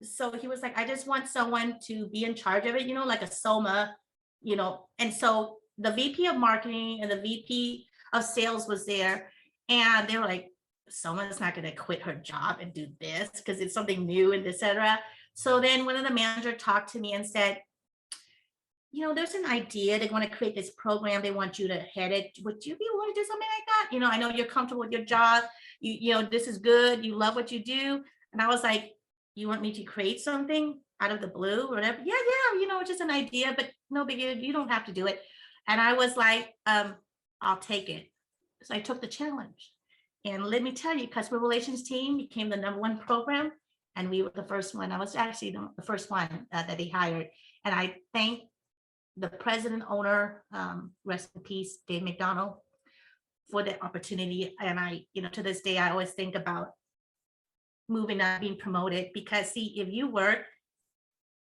So he was like, I just want someone to be in charge of it, you know, like a Soma, you know. And so the VP of marketing and the VP of sales was there, and they were like, Soma's not going to quit her job and do this because it's something new and etc. So then one of the manager talked to me and said, you know, there's an idea. They want to create this program. They want you to head it. Would you be willing to do something like that? You know, I know you're comfortable with your job. You know, this is good. You love what you do. And I was like, you want me to create something out of the blue or whatever? Yeah, yeah, you know, it's just an idea, but no big deal. You don't have to do it. And I was like, I'll take it. So I took the challenge. And let me tell you, customer relations team became the #1 program. And we were the first one. I was actually the first one that he hired. And I thank the president owner, rest in peace, Dave McDonald, for the opportunity. And I, you know, to this day, I always think about moving up, being promoted, because see, if you work,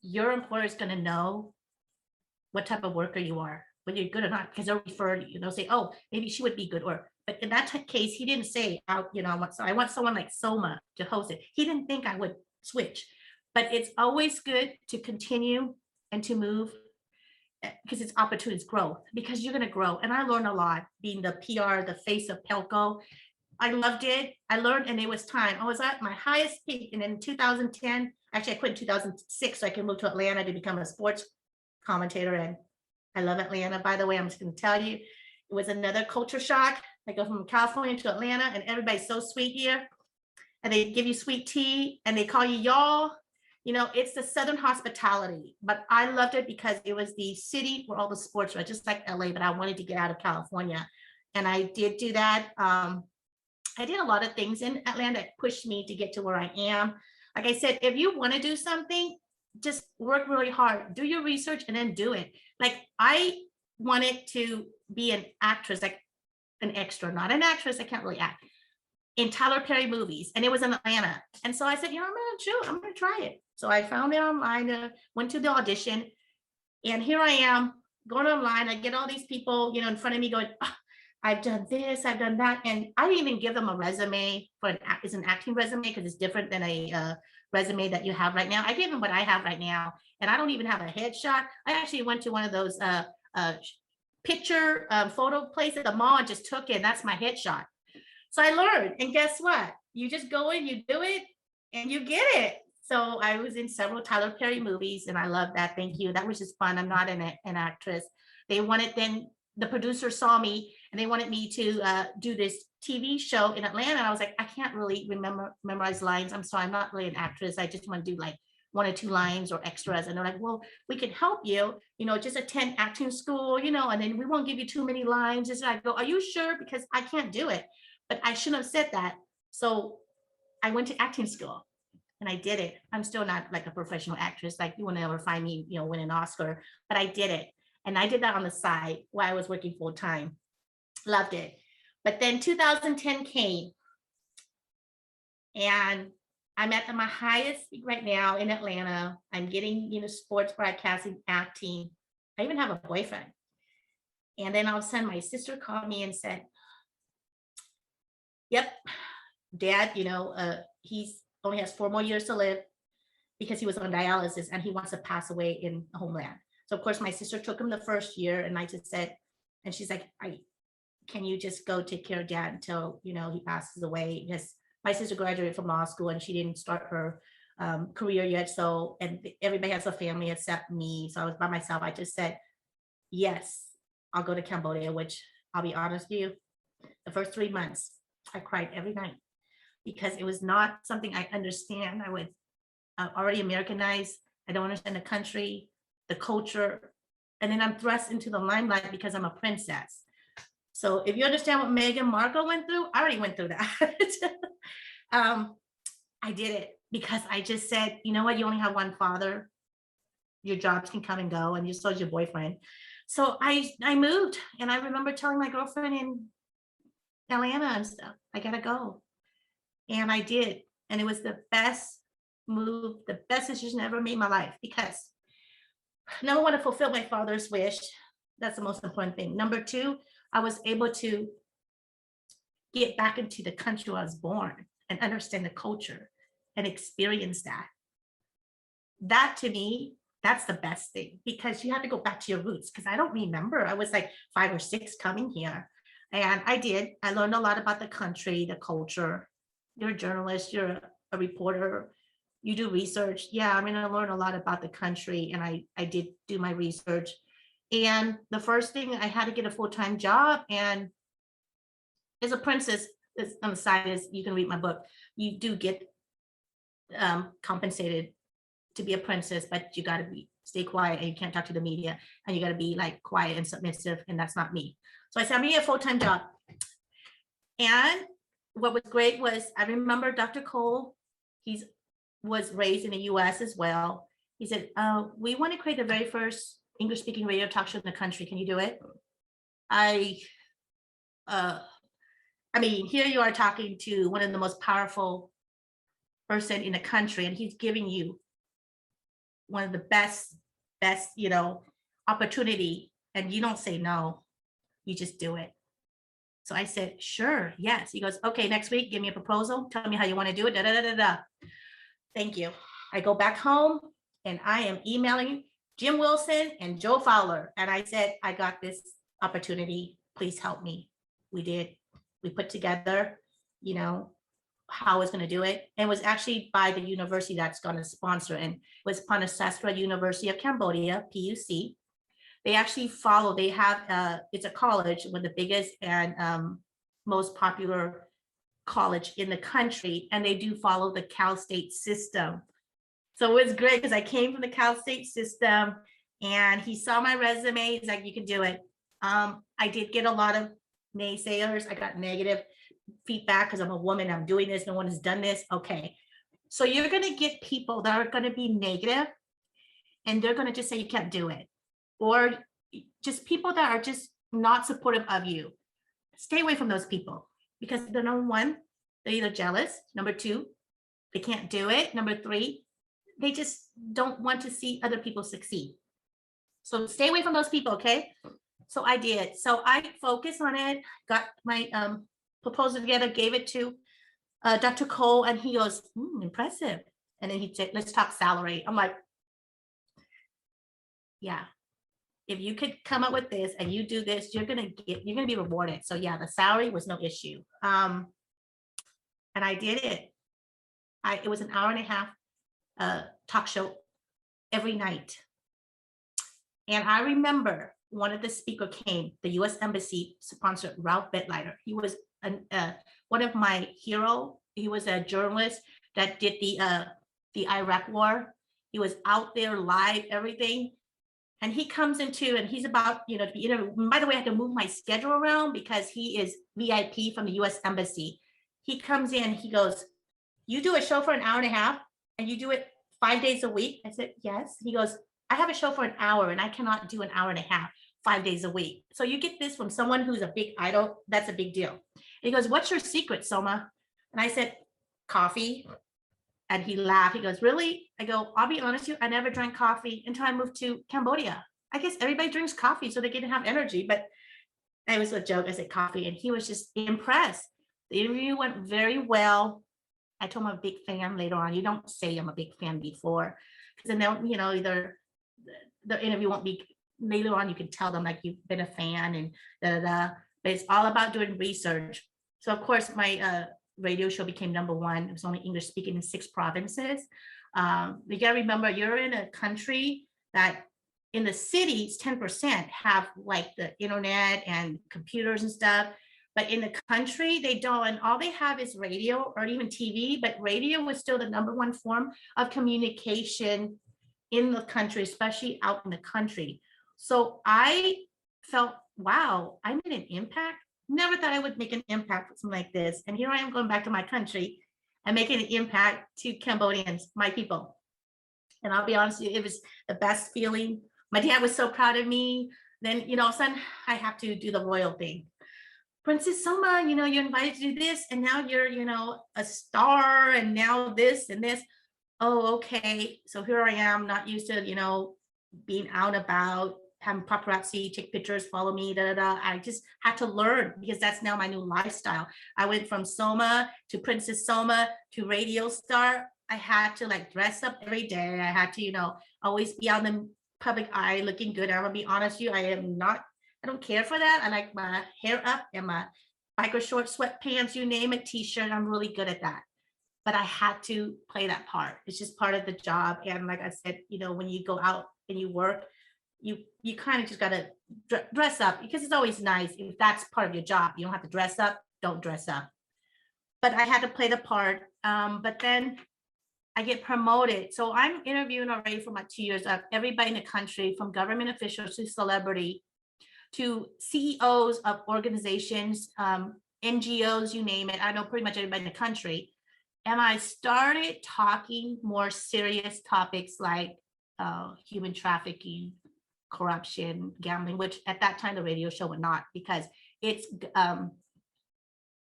your employer is going to know what type of worker you are, whether you're good or not, because they'll refer to you. They'll say, oh, maybe she would be good. Or, but in that case, he didn't say, you know, I want someone like Soma to host it. He didn't think I would switch, but it's always good to continue and to move because it's opportunities growth, because you're going to grow. And I learned a lot being the PR, the face of Pelco. I loved it. I learned, and it was time. I was at my highest peak. And in 2010, actually, I quit in 2006 so I can move to Atlanta to become a sports commentator. And I love Atlanta. By the way, I'm just going to tell you, it was another culture shock. I go from California to Atlanta, and everybody's so sweet here. And they give you sweet tea, and they call you y'all. You know, it's the Southern hospitality, but I loved it because it was the city where all the sports were, just like LA, but I wanted to get out of California. And I did do that. I did a lot of things in Atlanta that pushed me to get to where I am. Like I said, if you want to do something, just work really hard, do your research, and then do it. Like I wanted to be an actress, like an extra, not an actress. I can't really act in Tyler Perry movies, and it was in Atlanta. And so I said, you know, I'm gonna try it. So I found it online, went to the audition, and here I am going online. I get all these people, you know, in front of me going, oh, I've done this, I've done that. And I didn't even give them a resume for it's an acting resume because it's different than a resume that you have right now. I gave them what I have right now. And I don't even have a headshot. I actually went to one of those picture photo places at the mall and just took it. That's my headshot. So I learned, and guess what? You just go in, you do it, and you get it. So I was in several Tyler Perry movies, and I love that. Thank you. That was just fun. I'm not an actress. They wanted, then the producer saw me, and they wanted me to do this TV show in Atlanta. And I was like, I can't really memorize lines. I'm sorry, I'm not really an actress. I just want to do like 1 or 2 lines or extras. And they're like, well, we can help you, you know, just attend acting school, you know, and then we won't give you too many lines. Just I go, are you sure? Because I can't do it. But I shouldn't have said that. So I went to acting school and I did it. I'm still not like a professional actress. Like you will never find me, you know, win an Oscar, but I did it. And I did that on the side while I was working full time. Loved it. But then 2010 came and I'm at my highest peak right now in Atlanta. I'm getting, you know, sports broadcasting, acting. I even have a boyfriend. And then all of a sudden my sister called me and said, yep, Dad, you know, he's only has 4 more years to live because he was on dialysis and he wants to pass away in homeland. So of course my sister took him the first year, and I just said, and she's like, can you just go take care of Dad until, you know, he passes away? Because my sister graduated from law school and she didn't start her career yet. So, and everybody has a family except me. So I was by myself. I just said, yes, I'll go to Cambodia, which I'll be honest with you, the first 3 months, I cried every night because it was not something I understand. I was already Americanized. I don't understand the country, the culture. And then I'm thrust into the limelight because I'm a princess. So if you understand what Meghan Markle went through, I already went through that. I did it because I just said, you know what, you only have one father. Your jobs can come and go, and so is your boyfriend. So I moved, and I remember telling my girlfriend in Atlanta and stuff, I gotta go. And I did. And it was the best move, the best decision I ever made in my life, because number one, to fulfill my father's wish. That's the most important thing. Number two, I was able to get back into the country where I was born and understand the culture and experience that. That to me, that's the best thing, because you have to go back to your roots. Because I don't remember. I was like 5 or 6 coming here. And I did. I learned a lot about the country, the culture. You're a journalist, you're a reporter, you do research. Yeah, I mean, I learned a lot about the country, and I did do my research. And the first thing, I had to get a full-time job. And as a princess, on the side is, you can read my book, you do get compensated to be a princess, but you got to stay quiet, and you can't talk to the media, and you got to be like quiet and submissive, and that's not me. So I said, I'm gonna get a full-time job. And what was great was, I remember Dr. Cole, he was raised in the US as well. He said, we want to create the very first English speaking radio talk show in the country. Can you do it? I mean, here you are talking to one of the most powerful person in the country, and he's giving you one of the best, opportunity, and you don't say no, you just do it. So I said, sure, yes. He goes, okay, next week, give me a proposal. Tell me how you want to do it. Da, da, da, da, da. Thank you. I go back home, and I am emailing Jim Wilson and Joe Fowler. And I said, I got this opportunity. Please help me. We did. We put together, how I was going to do it. And it was actually by the university that's going to sponsor, and it was Princess University of Cambodia, PUC. They actually follow, they have, it's a college, one of the biggest and most popular college in the country, and they do follow the Cal State system. So it was great, because I came from the Cal State system, and he saw my resume. He's like, you can do it. I did get a lot of naysayers. I got negative feedback because I'm a woman, I'm doing this, no one has done this. Okay, so you're going to get people that are going to be negative, and they're going to just say you can't do it, or just people that are just not supportive of you. Stay away from those people, because they're, number one, they're either jealous, number two, they can't do it, number three, they just don't want to see other people succeed. So stay away from those people. Okay, so I did. So I focused on it, got my proposal together, gave it to Dr. Cole, and he goes, impressive. And then he said, let's talk salary. I'm like, yeah, if you could come up with this and you do this, you're gonna be rewarded. So yeah, the salary was no issue. And I did it. It was an hour and a half talk show every night. And I remember one of the speaker came, the US Embassy sponsored Ralph Bedlighter. He was one of my hero. He was a journalist that did the Iraq war. He was out there live, everything. And he comes into, and he's about, to be interviewed. By the way, I had to move my schedule around because he is VIP from the US Embassy. He comes in, he goes, you do a show for an hour and a half, and you do it 5 days a week? I said, yes. He goes, I have a show for an hour, and I cannot do an hour and a half 5 days a week. So you get this from someone who's a big idol. That's a big deal. And he goes, what's your secret, Soma? And I said, coffee. And he laughed. He goes, really? I go, I'll be honest with you, I never drank coffee until I moved to Cambodia. I guess everybody drinks coffee so they can have energy, but it was a joke. I said coffee, and he was just impressed. The interview went very well. I told him I'm a big fan later on. You don't say I'm a big fan before, because then either the interview won't be, later on you can tell them like you've been a fan and da da da. But it's all about doing research. So of course my radio show became #1. It was only English speaking in 6 provinces. You gotta remember, you're in a country that in the cities, 10% have like the internet and computers and stuff. But in the country, they don't. And all they have is radio or even TV. But radio was still the #1 form of communication in the country, especially out in the country. So I felt, wow, I made an impact. Never thought I would make an impact with something like this. And here I am going back to my country and making an impact to Cambodians, my people. And I'll be honest with you, it was the best feeling. My dad was so proud of me. Then, all of a sudden, I have to do the royal thing. Princess Soma, you're invited to do this, and now you're, a star, and now this and this. Oh, okay. So here I am, not used to, being out about, having paparazzi take pictures, follow me, da da da. I just had to learn because that's now my new lifestyle. I went from Soma to Princess Soma to radio star. I had to like dress up every day. I had to, always be on the public eye looking good. I'm gonna be honest with you, I don't care for that. I like my hair up and my biker short sweatpants, you name it, t-shirt. I'm really good at that. But I had to play that part. It's just part of the job. And like I said, when you go out and you work, you kind of just got to dress up, because it's always nice if that's part of your job. You don't have to dress up, don't dress up. But I had to play the part. But then I get promoted. So I'm interviewing already for my 2 years of everybody in the country, from government officials to celebrity to CEOs of organizations, NGOs, you name it. I know pretty much everybody in the country. And I started talking more serious topics like human trafficking, corruption, gambling, which at that time the radio show would not, because it's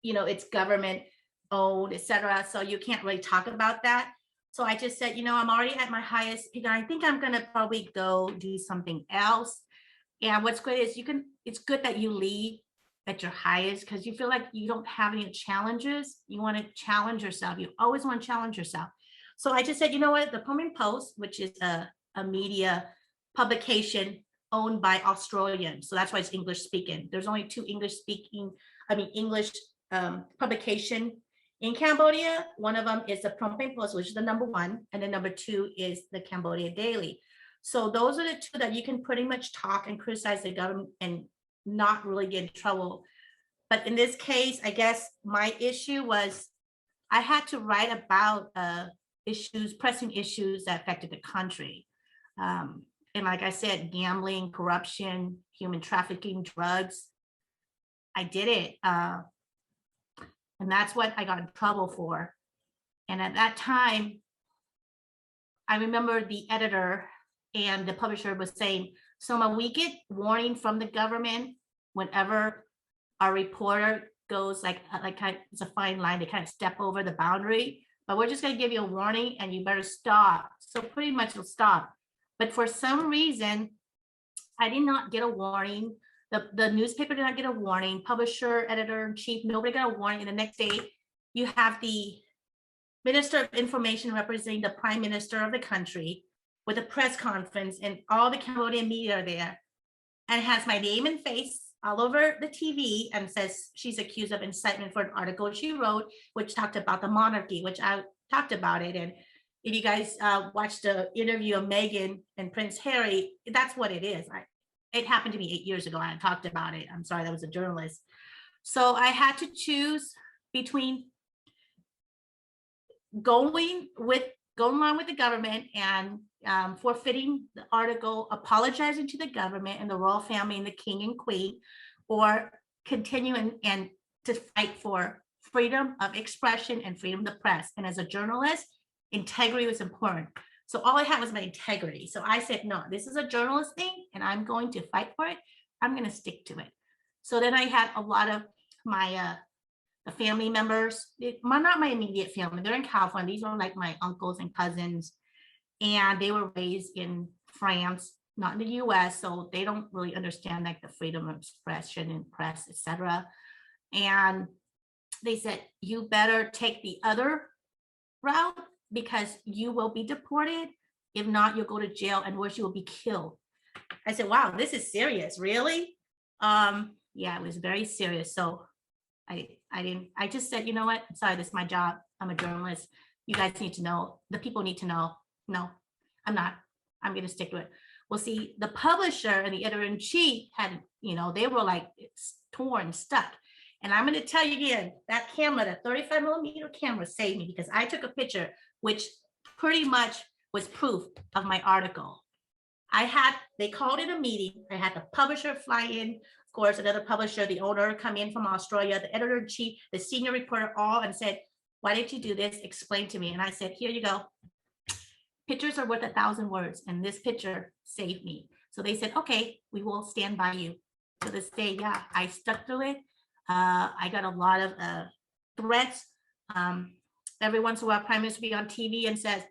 it's government owned, etc. So you can't really talk about that. So I just said, I'm already at my highest peak. I think I'm gonna probably go do something else. And what's great is it's good that you leave at your highest, because you feel like you don't have any challenges. You want to challenge yourself. You always want to challenge yourself. So I just said, you know what, the Phnom Penh Post, which is a media publication owned by Australians. So that's why it's English speaking. There's only two English publication in Cambodia. One of them is the Phnom Penh Post, which is the #1. And then #2 is the Cambodia Daily. So those are the two that you can pretty much talk and criticize the government and not really get in trouble. But in this case, I guess my issue was I had to write about pressing issues that affected the country. And like I said, gambling, corruption, human trafficking, drugs. I did it. And that's what I got in trouble for. And at that time, I remember the editor and the publisher was saying, Soma, we get warning from the government whenever our reporter goes like it's a fine line to kind of step over the boundary, but we're just going to give you a warning and you better stop. So pretty much it'll stop. But for some reason, I did not get a warning. The newspaper did not get a warning. Publisher, editor in chief, nobody got a warning. And the next day, you have the Minister of Information representing the Prime Minister of the country with a press conference, and all the Cambodian media are there, and it has my name and face all over the TV, and says she's accused of incitement for an article she wrote, which talked about the monarchy, which I talked about it. And if you guys watched the interview of Meghan and Prince Harry, that's what it is. It happened to me 8 years ago. I talked about it. I'm sorry, that was a journalist. So I had to choose between going along with the government and forfeiting the article, apologizing to the government and the royal family and the king and queen, or continuing and to fight for freedom of expression and freedom of the press. And as a journalist, integrity was important. So all I had was my integrity. So I said, no, this is a journalist thing and I'm going to fight for it. I'm going to stick to it. So then I had a lot of my the family members, not my immediate family, they're in California. These are like my uncles and cousins, and they were raised in France, not in the US, so they don't really understand like the freedom of expression and press, etc. And they said, you better take the other route because you will be deported. If not, you'll go to jail, and worse, you will be killed. I said, wow, this is serious, really? Yeah, it was very serious. So I just said, you know what? Sorry, this is my job. I'm a journalist. You guys need to know. The people need to know. No, I'm not. I'm going to stick to it. Well, see, the publisher and the editor-in-chief had, they were like torn, stuck. And I'm going to tell you again, that camera, that 35 millimeter camera saved me, because I took a picture, which pretty much was proof of my article. They called it a meeting. I had the publisher fly in, of course, another publisher, the owner come in from Australia, the editor-in-chief, the senior reporter, all, and said, why did you do this? Explain to me. And I said, here you go. Pictures are worth 1,000 words, and this picture saved me. So they said, okay, we will stand by you. To this day, yeah, I stuck to it. I got a lot of threats. Every once in a while, Prime Minister will be on TV and says,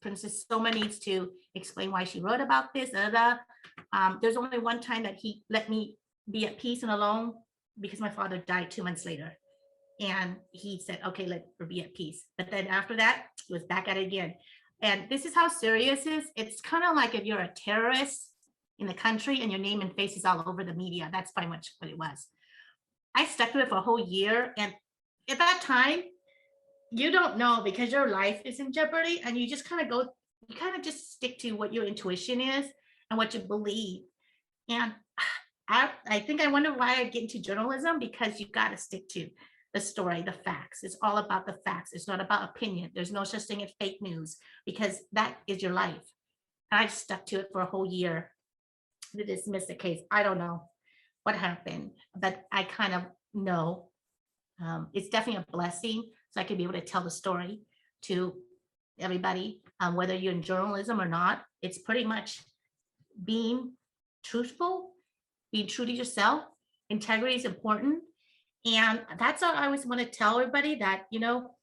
Princess Soma needs to explain why she wrote about this. Da, da, da. There's only one time that he let me be at peace and alone because my father died 2 months later. And he said, okay, let her be at peace. But then after that, he was back at it again. And this is how serious it is. It's kind of like if you're a terrorist in the country and your name and face is all over the media. That's pretty much what it was. I stuck to it for a whole year. And at that time, you don't know because your life is in jeopardy and you just kind of go, you kind of just stick to what your intuition is and what you believe. And I think I wonder why I get into journalism, because you got to stick to the story, the facts. It's all about the facts. It's not about opinion. There's no such thing as fake news because that is your life. And I just stuck to it for a whole year to dismiss the case. I don't know what happened, but I kind of know it's definitely a blessing. So I could be able to tell the story to everybody, whether you're in journalism or not. It's pretty much being truthful, being true to yourself. Integrity is important. And that's what I always want to tell everybody, that, you know,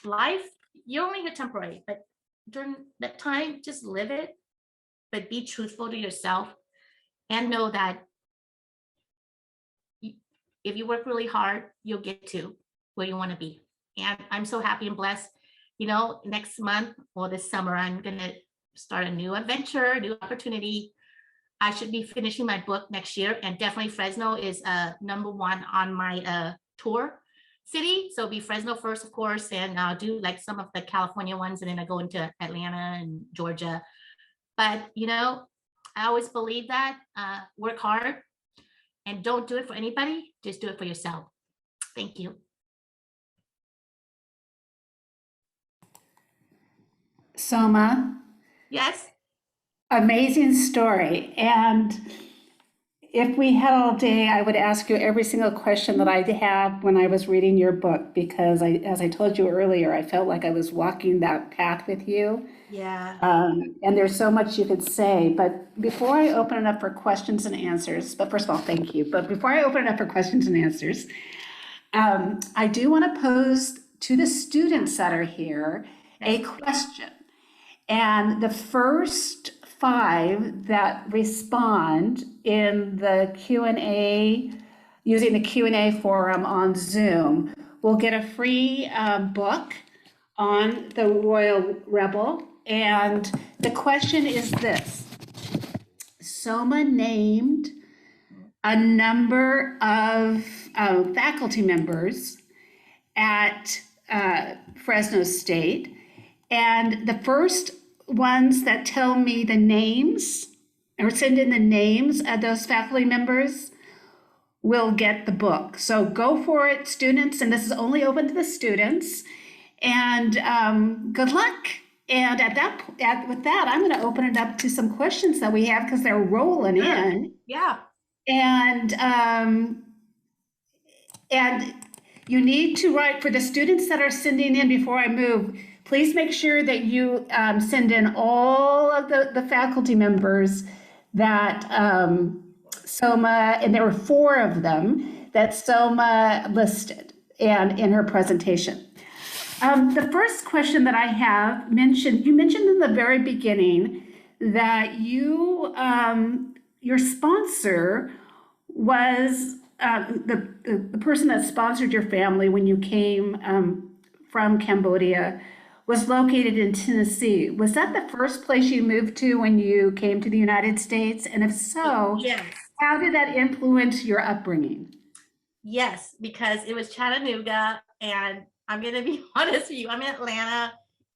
life, you're only here temporary, but during that time, just live it, but be truthful to yourself and know that if you work really hard, you'll get to where you want to be. And I'm so happy and blessed. You know, next month or this summer, I'm going to start a new adventure, a new opportunity. I should be finishing my book next year, and definitely Fresno is #1 on my tour city. So it'll be Fresno first, of course, and I'll do like some of the California ones, and then I go into Atlanta and Georgia. But, you know, I always believe that work hard and don't do it for anybody. Just do it for yourself. Thank you. Soma, Yes. amazing story. And if we had all day, I would ask you every single question that I had when I was reading your book, because as I told you earlier, I felt like I was walking that path with you. Yeah. And there's so much you could say, but before I open it up for questions and answers, but first of all, thank you. But before I open it up for questions and answers, I do want to pose to the students that are here a question. And the first 5 that respond in the Q&A, using the Q&A forum on Zoom, will get a free book on the Royal Rebel. And the question is this: Soma named a number of faculty members at Fresno State, and the first ones that tell me the names or send in the names of those faculty members will get the book. So go for it, students, and this is only open to the students. And good luck. And with that, I'm going to open it up to some questions that we have, because they're rolling in. Yeah. And you need to write for the students that are sending in. Before I move, please make sure that you send in all of the faculty members that Soma, and there were 4 of them that Soma listed and in her presentation. The first question that I have you mentioned in the very beginning that your sponsor was the person that sponsored your family when you came from Cambodia was located in Tennessee. Was that the first place you moved to when you came to the United States? And if so, yes. How did that influence your upbringing? Yes, because it was Chattanooga, and I'm going to be honest with you, I'm in Atlanta,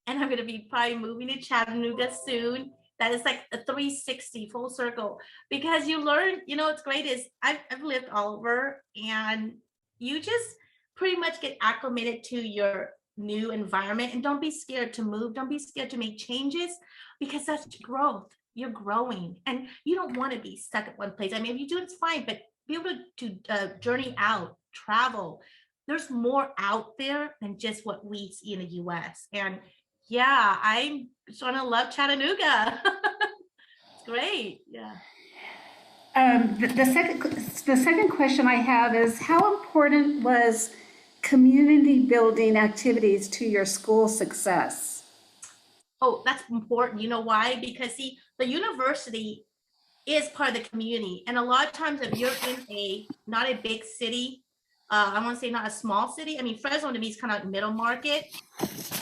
and I'm going to be probably moving to Chattanooga soon. That is like a 360 full circle, because you learn, you know, what's great is I've lived all over, and you just pretty much get acclimated to your new environment. And don't be scared to move. Don't be scared to make changes, because that's growth. You're growing, and you don't want to be stuck at one place. I mean, if you do, it's fine, but be able to journey out, travel. There's more out there than just what we see in the US. And yeah, I'm starting to love Chattanooga. It's great. Yeah. The second question I have is, how important was community building activities to your school success? Oh, that's important. You know why? Because see, the university is part of the community. And a lot of times if you're in not a big city, I want to say not a small city. I mean, Fresno to me is kind of middle market.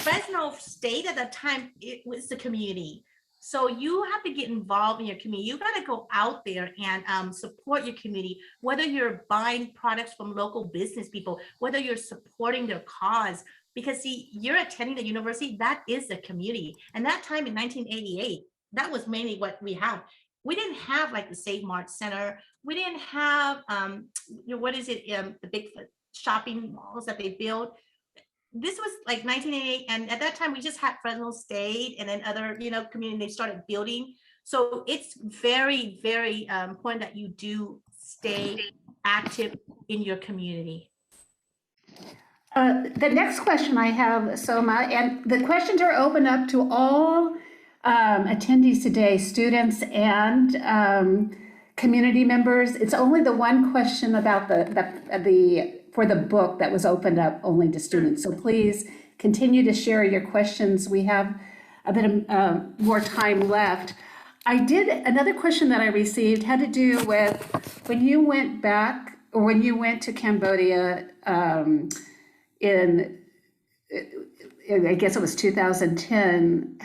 Fresno State at that time, it was the community. So you have to get involved in your community. You got to go out there and support your community, whether you're buying products from local business people, whether you're supporting their cause. Because see, you're attending the university, that is the community. And that time in 1988, that was mainly what we have. We didn't have like the Save Mart Center. We didn't have, what is it, the big shopping malls that they built. This was like 1988, and at that time we just had Fresno State and then other community they started building. So it's very, very important that you do stay active in your community. The next question I have, Soma, and the questions are open up to all attendees today, students and community members. It's only the one question about for the book that was opened up only to students. So please continue to share your questions. We have a bit of more time left. Another question that I received had to do with when you went back, or when you went to Cambodia I guess it was 2010,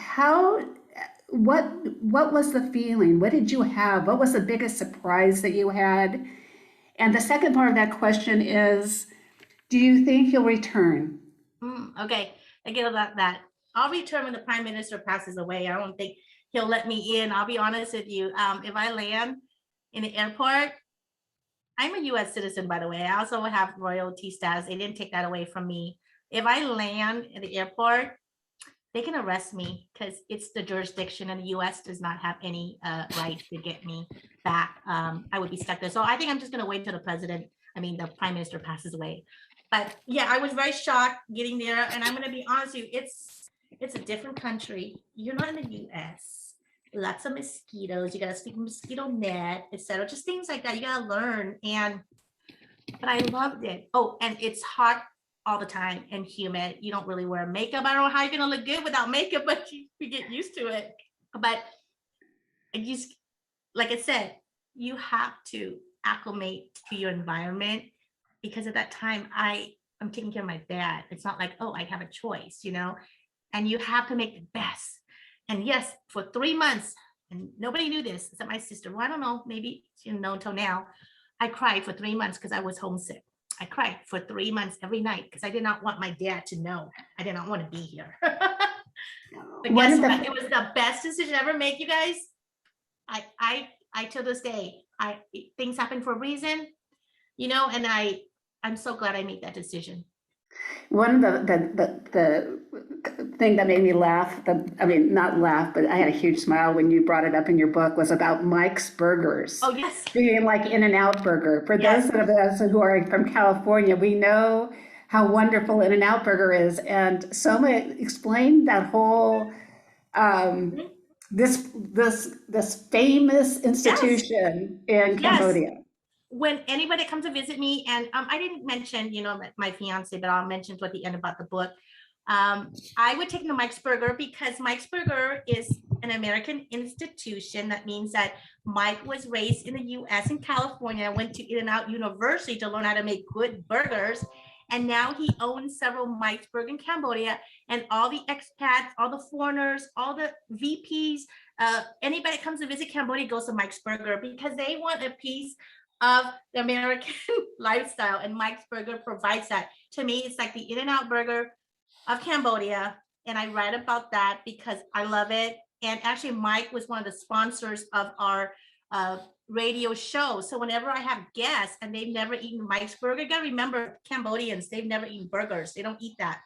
what was the feeling? What did you have? What was the biggest surprise that you had? And the second part of that question is, do you think you'll return? Okay, I get about that. I'll return when the Prime Minister passes away. I don't think he'll let me in. I'll be honest with you. If I land in the airport, I'm a US citizen, by the way. I also have royalty status. They didn't take that away from me. If I land in the airport, they can arrest me because it's the jurisdiction, and the US does not have any right to get me back. I would be stuck there. So I think I'm just going to wait until the Prime Minister passes away. But yeah, I was very shocked getting there. And I'm going to be honest with you, it's a different country. You're not in the US. Lots of mosquitoes. You got to speak mosquito net, etc. Just things like that. You got to learn. But I loved it. Oh, and it's hot all the time and humid. You don't really wear makeup. I don't know how you're gonna look good without makeup, but you get used to it. But like I said, you have to acclimate to your environment, because at that time I'm taking care of my dad. It's not like, oh, I have a choice, and you have to make the best. And yes, for 3 months, and nobody knew this except my sister. Well, I don't know, maybe she didn't know until now. I cried for 3 months because I was homesick. I cried for 3 months every night because I did not want my dad to know. I did not want to be here. But guess what? It was the best decision I ever made, you guys. I till this day, things happen for a reason, and I'm so glad I made that decision. One of the thing that made me laugh, not laugh, but I had a huge smile when you brought it up in your book, was about Mike's Burgers. Oh, yes. Being like In-N-Out Burger. For those of us who are from California, we know how wonderful In-N-Out Burger is. And Soma explained that whole, this famous institution in Cambodia. When anybody comes to visit me, and I didn't mention, my fiance, but I'll mention toward the end about the book. I would take them to Mike's Burger because Mike's Burger is an American institution. That means that Mike was raised in the US in California, went to In-N-Out University to learn how to make good burgers. And now he owns several Mike's Burger in Cambodia, and all the expats, all the foreigners, all the VPs, anybody that comes to visit Cambodia goes to Mike's Burger because they want a piece of the American lifestyle, and Mike's Burger provides that. To me, it's like the In-N-Out Burger of Cambodia, and I write about that because I love it. And actually, Mike was one of the sponsors of our radio show. So whenever I have guests and they've never eaten Mike's Burger, you gotta remember, Cambodians, they've never eaten burgers. They don't eat that.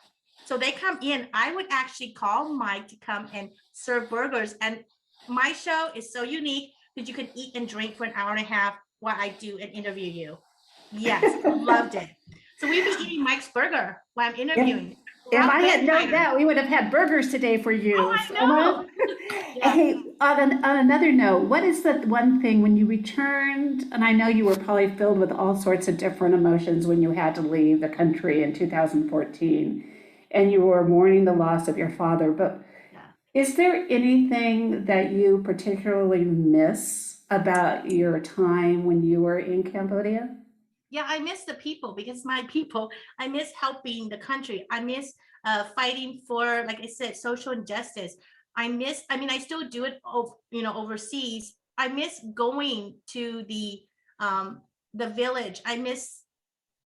So they come in, I would actually call Mike to come and serve burgers. And my show is so unique that you can eat and drink for an hour and a half while I do and interview you. Yes, loved it. So we'd be eating Mike's Burger while I'm interviewing. If I had known that, we would have had burgers today for you. Oh, I know. Hey, on another note, what is the one thing when you returned, and I know you were probably filled with all sorts of different emotions when you had to leave the country in 2014, and you were mourning the loss of your father, but Is there anything that you particularly miss about your time when you were in Cambodia? Yeah, I miss the people because my people, I miss helping the country. I miss fighting for, like I said, social injustice. I mean, I still do it, overseas. I miss going to the village. I miss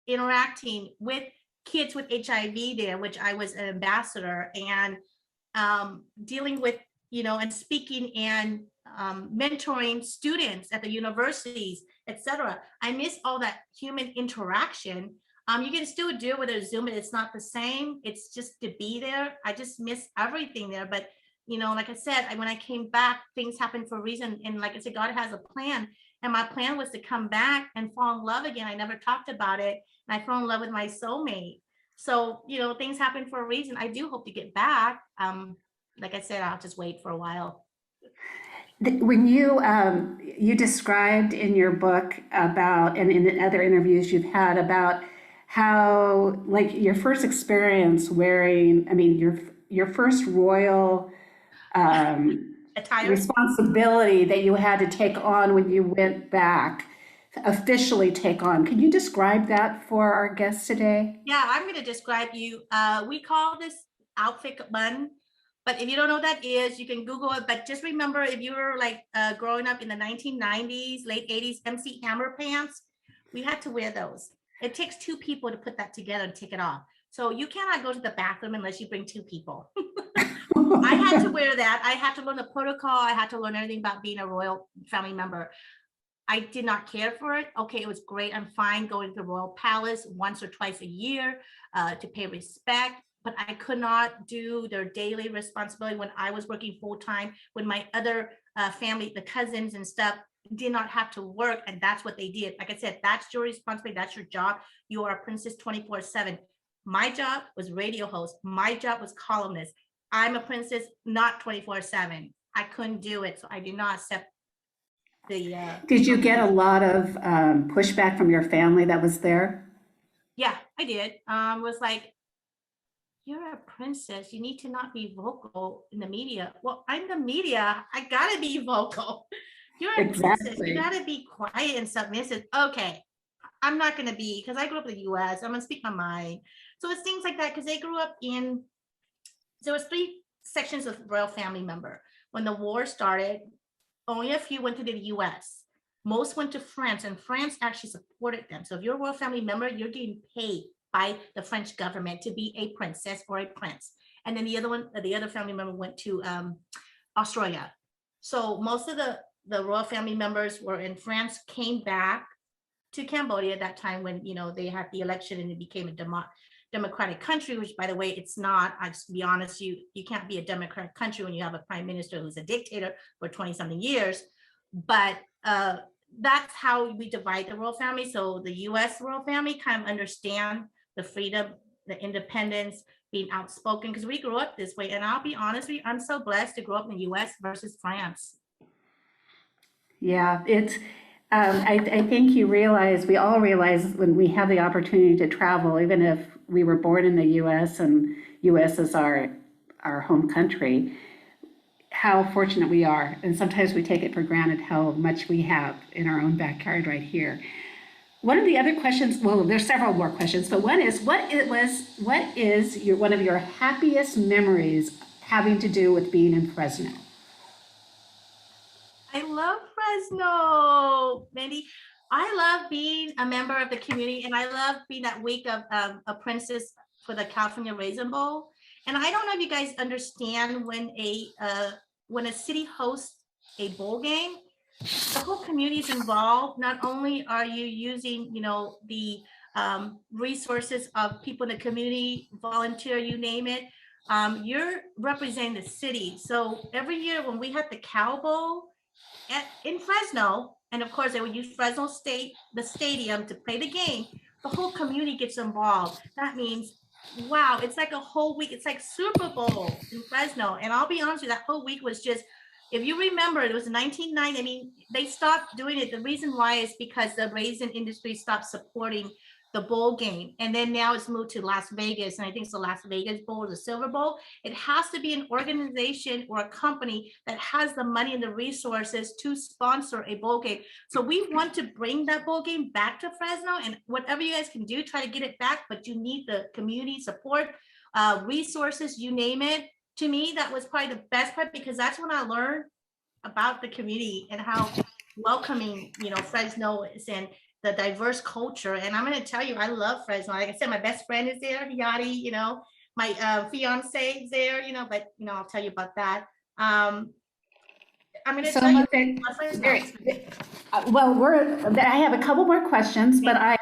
interacting with kids with HIV there, which I was an ambassador, and dealing with, and speaking and mentoring students at the universities, etc. I miss all that human interaction. You can still do it with a Zoom, but it's not the same. It's just to be there. I just miss everything there. But like I said, when I came back, things happened for a reason. And like I said, God has a plan. And my plan was to come back and fall in love again. I never talked about it. And I fell in love with my soulmate. So, things happen for a reason. I do hope to get back. Like I said, I'll just wait for a while. When you described in your book about, and in other interviews you've had about how, like, your first experience wearing, I mean, your first royal Attire. responsibility that you had to take on when you went back, officially take on. Can you describe that for our guests today? Yeah, I'm going to describe you. We call this outfit bun, but if you don't know what that is, you can Google it. But just remember, if you were like growing up in the 1990s, late 80s, MC Hammer pants, we had to wear those. It takes two people to put that together and take it off. So you cannot go to the bathroom unless you bring two people. I had to wear that. I had to learn the protocol. I had to learn everything about being a royal family member. I did not care for it. Okay, it was great. I'm fine going to the royal palace once or twice a year to pay respect, but I could not do their daily responsibility when I was working full time, when my other family, the cousins and stuff, did not have to work. And that's what they did. Like I said, that's your responsibility. That's your job. You are a princess 24/7. My job was radio host. My job was columnist. I'm a princess, not 24/7. I couldn't do it. So I did not accept the Did you get a responsibility. lot of pushback from your family that was there? Yeah, I did. Was like, you're a princess. You need to not be vocal in the media. Well, I'm the media. I gotta be vocal. You're a princess. You Exactly. gotta be quiet and submissive. Okay, I'm not gonna be, because I grew up in the U.S. I'm gonna speak my mind. So it's things like that because they grew up in. There was three sections of royal family member. When the war started, only a few went to the US. Most went to France, and France actually supported them. So if you're a royal family member, you're getting paid by the French government to be a princess or a prince. And then the other family member went to Australia. So most of the royal family members were in France, came back to Cambodia at that time when they had the election and it became a democratic country, which by the way, it's not. I just be honest, you can't be a democratic country when you have a prime minister who's a dictator for 20 something years. But that's how we divide the royal family. So the US royal family kind of understand the freedom, the independence, being outspoken, because we grew up this way. And I'll be honest with you, I'm so blessed to grow up in the US versus France. Yeah, it's, I think you realize, we all realize when we have the opportunity to travel, even if we were born in the US and US is our home country, how fortunate we are. And sometimes we take it for granted how much we have in our own backyard right here. One of the other questions, well, there's several more questions, but one is, what is one of your happiest memories having to do with being in Fresno? I love Fresno, Mandy. I love being a member of the community, and I love being that week of a princess for the California Raisin Bowl. And I don't know if you guys understand when a city hosts a bowl game, the whole community is involved. Not only are you using, the resources of people in the community, volunteer, you name it, you're representing the city. So every year when we had the Cow Bowl in Fresno, and of course they would use Fresno State, the stadium, to play the game, the whole community gets involved. That means, wow, it's like a whole week. It's like Super Bowl in Fresno. And I'll be honest with you, that whole week was just, if you remember, it was 1990. I mean, they stopped doing it. The reason why is because the raisin industry stopped supporting the bowl game. And then now it's moved to Las Vegas. And I think it's the Las Vegas Bowl or the Silver Bowl. It has to be an organization or a company that has the money and the resources to sponsor a bowl game. So we want to bring that bowl game back to Fresno, and whatever you guys can do, try to get it back, but you need the community support, resources, you name it. To me, that was probably the best part, because that's when I learned about the community and how welcoming, Fresno is, and the diverse culture. And I'm going to tell you, I love Fresno. Like I said, my best friend is there, Yadi, my fiance is there, but, I'll tell you about that. I'm going to tell you. Well, I have a couple more questions, but I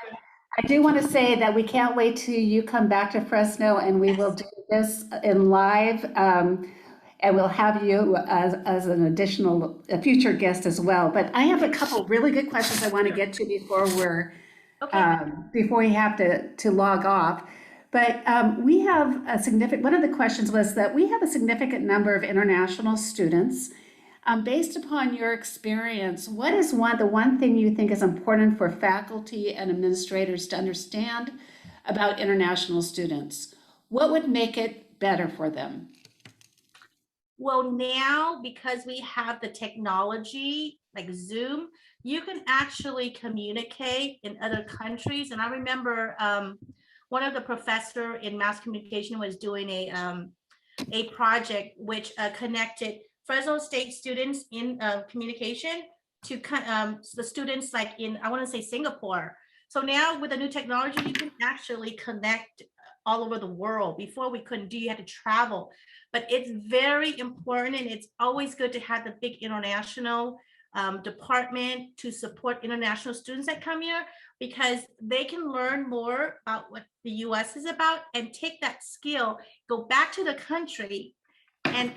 do want to say that we can't wait till you come back to Fresno, and we will do this in live. And we'll have you as an additional future guest as well. But I have a couple really good questions I want to get to before before we have to log off. But we have one of the questions was that we have a significant number of international students. Based upon your experience, what is the one thing you think is important for faculty and administrators to understand about international students? What would make it better for them? Well, now, because we have the technology like Zoom, you can actually communicate in other countries. And I remember one of the professor in mass communication was doing a project which connected Fresno State students in communication to the students like in, I want to say, Singapore. So now with the new technology, you can actually connect all over the world. Before we couldn't do, you had to travel. But it's very important, and it's always good to have the big international department to support international students that come here, because they can learn more about what the US is about and take that skill, go back to the country and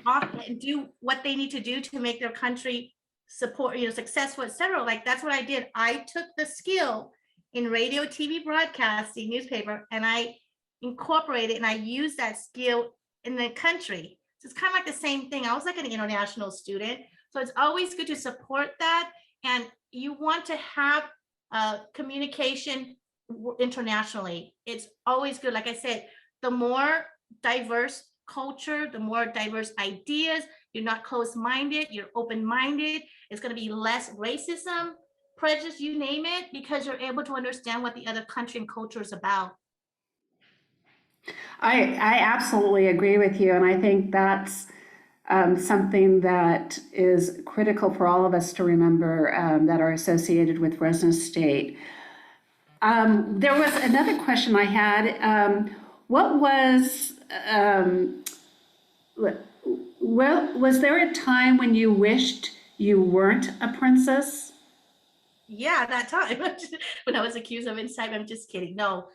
do what they need to do to make their country successful, etc. Like that's what I did. I took the skill in radio, TV, broadcasting, newspaper, and I incorporated and I used that skill in the country. So it's kind of like the same thing. I was like an international student. So it's always good to support that. And you want to have communication internationally. It's always good. Like I said, the more diverse culture, the more diverse ideas, you're not closed-minded, you're open-minded. It's going to be less racism, prejudice, you name it, because you're able to understand what the other country and culture is about. I absolutely agree with you, and I think that's something that is critical for all of us to remember that are associated with Fresno State. There was another question I had. Was there a time when you wished you weren't a princess? Yeah, that time when I was accused of incest. I'm just kidding. No.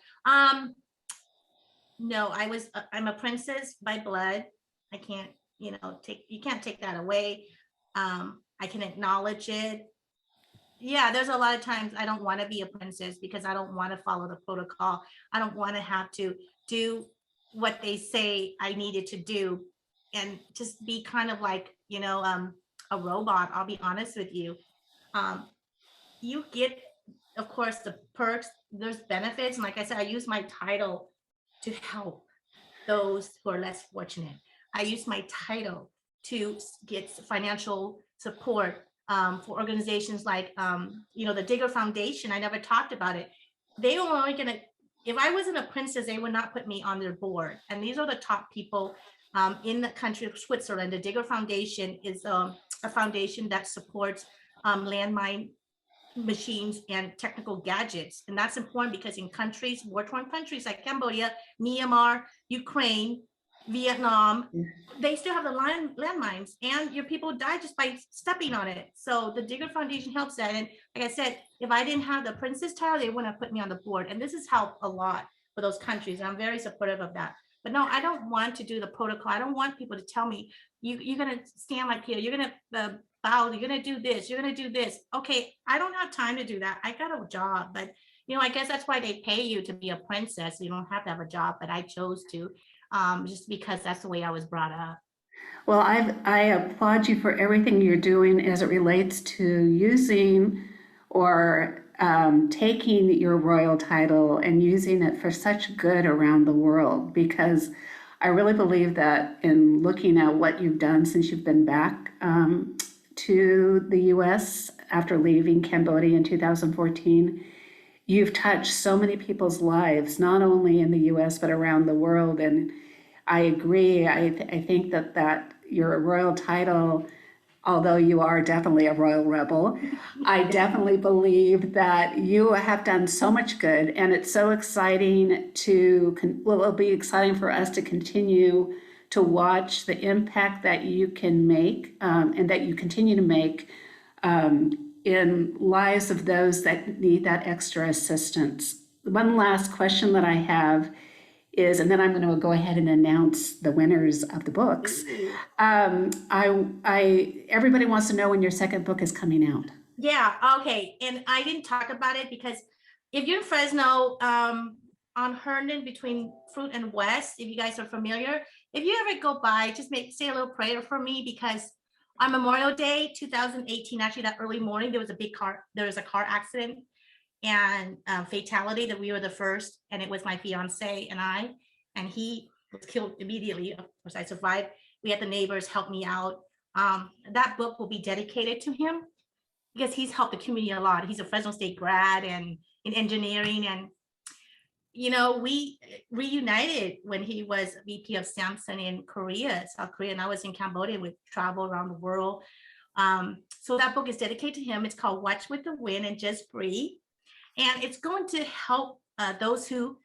No, I'm a princess by blood. I can't, you can't take that away. I can acknowledge it. Yeah, there's a lot of times I don't want to be a princess because I don't want to follow the protocol. I don't want to have to do what they say I needed to do and just be kind of like, a robot. I'll be honest with you. You get, of course, the perks, there's benefits. And like I said, I use my title to help those who are less fortunate. I use my title to get financial support for organizations like, the Digger Foundation. I never talked about it. They were only going to, if I wasn't a princess, they would not put me on their board. And these are the top people in the country of Switzerland. The Digger Foundation is a foundation that supports landmine machines and technical gadgets. And that's important because in countries, war-torn countries like Cambodia, Myanmar, Ukraine, Vietnam, they still have the landmines, and your people die just by stepping on it. So the Digger Foundation helps that. And like I said, if I didn't have the princess title, they wouldn't have put me on the board. And this has helped a lot for those countries. And I'm very supportive of that. But no, I don't want to do the protocol. I don't want people to tell me, you're going to stand like here, you're going to bow, you're going to do this, you're going to do this. Okay, I don't have time to do that. I got a job, but I guess that's why they pay you to be a princess. You don't have to have a job, but I chose to, just because that's the way I was brought up. Well, I applaud you for everything you're doing as it relates to using or taking your royal title and using it for such good around the world, because I really believe that in looking at what you've done since you've been back to the US after leaving Cambodia in 2014, you've touched so many people's lives, not only in the US, but around the world. And I agree. I think that your royal title, although you are definitely a royal rebel, I definitely believe that you have done so much good. And it's so exciting well, it'll be exciting for us to continue to watch the impact that you can make and that you continue to make in lives of those that need that extra assistance. One last question that I have is, and then I'm going to go ahead and announce the winners of the books. Everybody wants to know when your second book is coming out. Yeah, okay. And I didn't talk about it because if you're in Fresno, on Herndon between Fruit and West, if you guys are familiar, if you ever go by, just say a little prayer for me, because on Memorial Day 2018, actually that early morning, there was a car accident and fatality that we were the first, and it was my fiance and I, and he was killed immediately. Of course, I survived. We had the neighbors help me out. That book will be dedicated to him because he's helped the community a lot. He's a Fresno State grad and in engineering, and we reunited when he was VP of Samsung in South Korea, and I was in Cambodia. We travel around the world. So that book is dedicated to him. It's called Watch with the Wind and Just Breathe. And it's going to help those who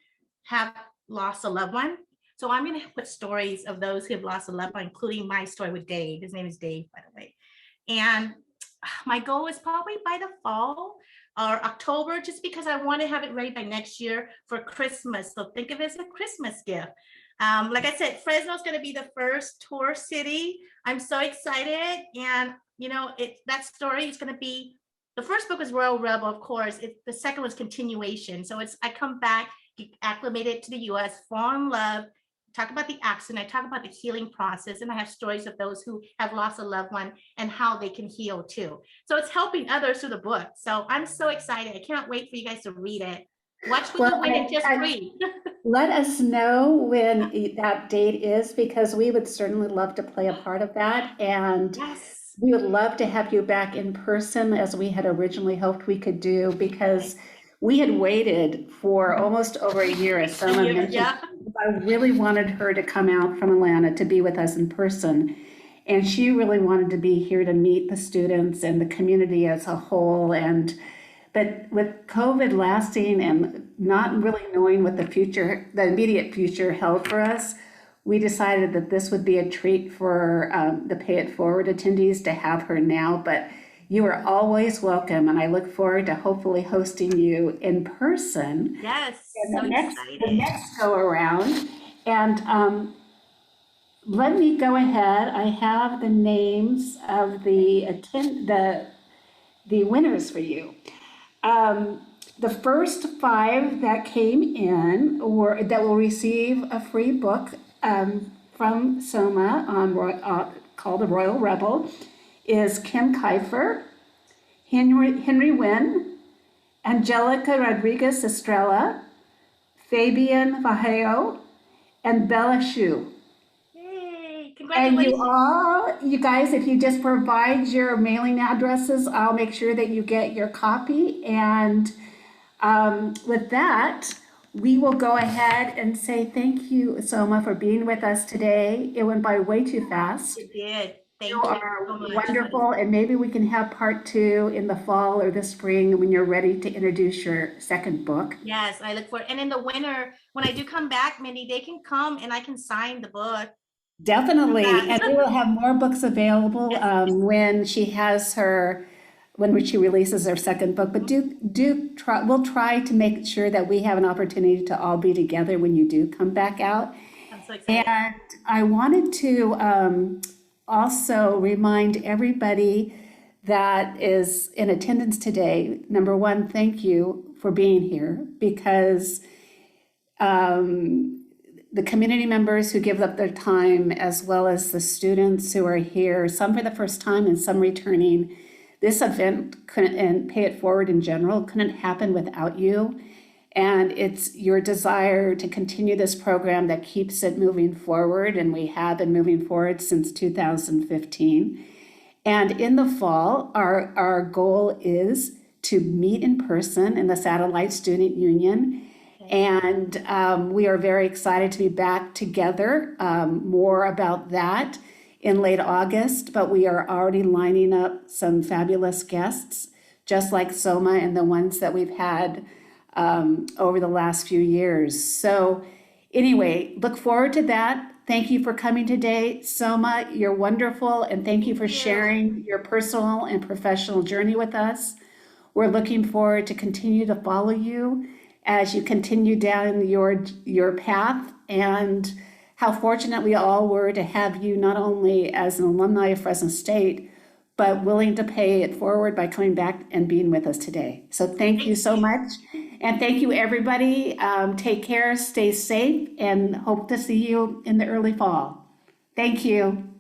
have lost a loved one. So I'm going to put stories of those who have lost a loved one, including my story with Dave. His name is Dave, by the way. And my goal is probably by the fall or October, just because I want to have it ready by next year for Christmas. So think of it as a Christmas gift. Like I said, Fresno is going to be the first tour city. I'm so excited. And, that story is going to be, the first book was Royal Rebel, of course. The second was continuation. So I come back, get acclimated to the US, fall in love, talk about the accident, I talk about the healing process, and I have stories of those who have lost a loved one and how they can heal too. So it's helping others through the book. So I'm so excited. I can't wait for you guys to read it. Watch with the Wind and Just Breathe. Let us know when that date is, because we would certainly love to play a part of that. And Yes. we would love to have you back in person as we had originally hoped we could do, because we had waited for almost over a year, as Soma mentioned. Yeah. I really wanted her to come out from Atlanta to be with us in person. And she really wanted to be here to meet the students and the community as a whole. But with COVID lasting and not really knowing what the immediate future held for us, we decided that this would be a treat for the Pay It Forward attendees to have her now. But you are always welcome, and I look forward to hopefully hosting you in person. Yes. The next go around. And let me go ahead. I have the names of the winners for you. The first 5 that came in that will receive a free book from Soma called The Royal Rebel is Kim Kiefer, Henry Wynn, Angelica Rodriguez Estrella, Fabian Vallejo, and Bella Shu. Yay! And Congratulations. you guys, if you just provide your mailing addresses, I'll make sure that you get your copy. And with that, we will go ahead and say thank you, Soma, for being with us today. It went by way too fast. It did. Thank You you are so much. wonderful, and maybe we can have part 2 in the fall or the spring when you're ready to introduce your second book. Yes, I look forward. And in the winter, when I do come back, Mindy, they can come and I can sign the book. Definitely, and we will have more books available when she releases her second book. But we'll try to make sure that we have an opportunity to all be together when you do come back out. I'm so excited. And I wanted to also remind everybody that is in attendance today, number one, thank you for being here, because the community members who give up their time, as well as the students who are here, some for the first time and some returning, this event couldn't, and Pay It Forward in general, couldn't happen without you. And it's your desire to continue this program that keeps it moving forward. And we have been moving forward since 2015. And in the fall, our goal is to meet in person in the Satellite Student Union. And we are very excited to be back together. More about that in late August, but we are already lining up some fabulous guests, just like Soma and the ones that we've had over the last few years. So anyway, look forward to that. Thank you for coming today. Soma, you're wonderful, and thank you for sharing your personal and professional journey with us. We're looking forward to continue to follow you as you continue down your path, and how fortunate we all were to have you not only as an alumni of Fresno State, but willing to pay it forward by coming back and being with us today. So thank you so much. And thank you, everybody. Take care, stay safe, and hope to see you in the early fall. Thank you.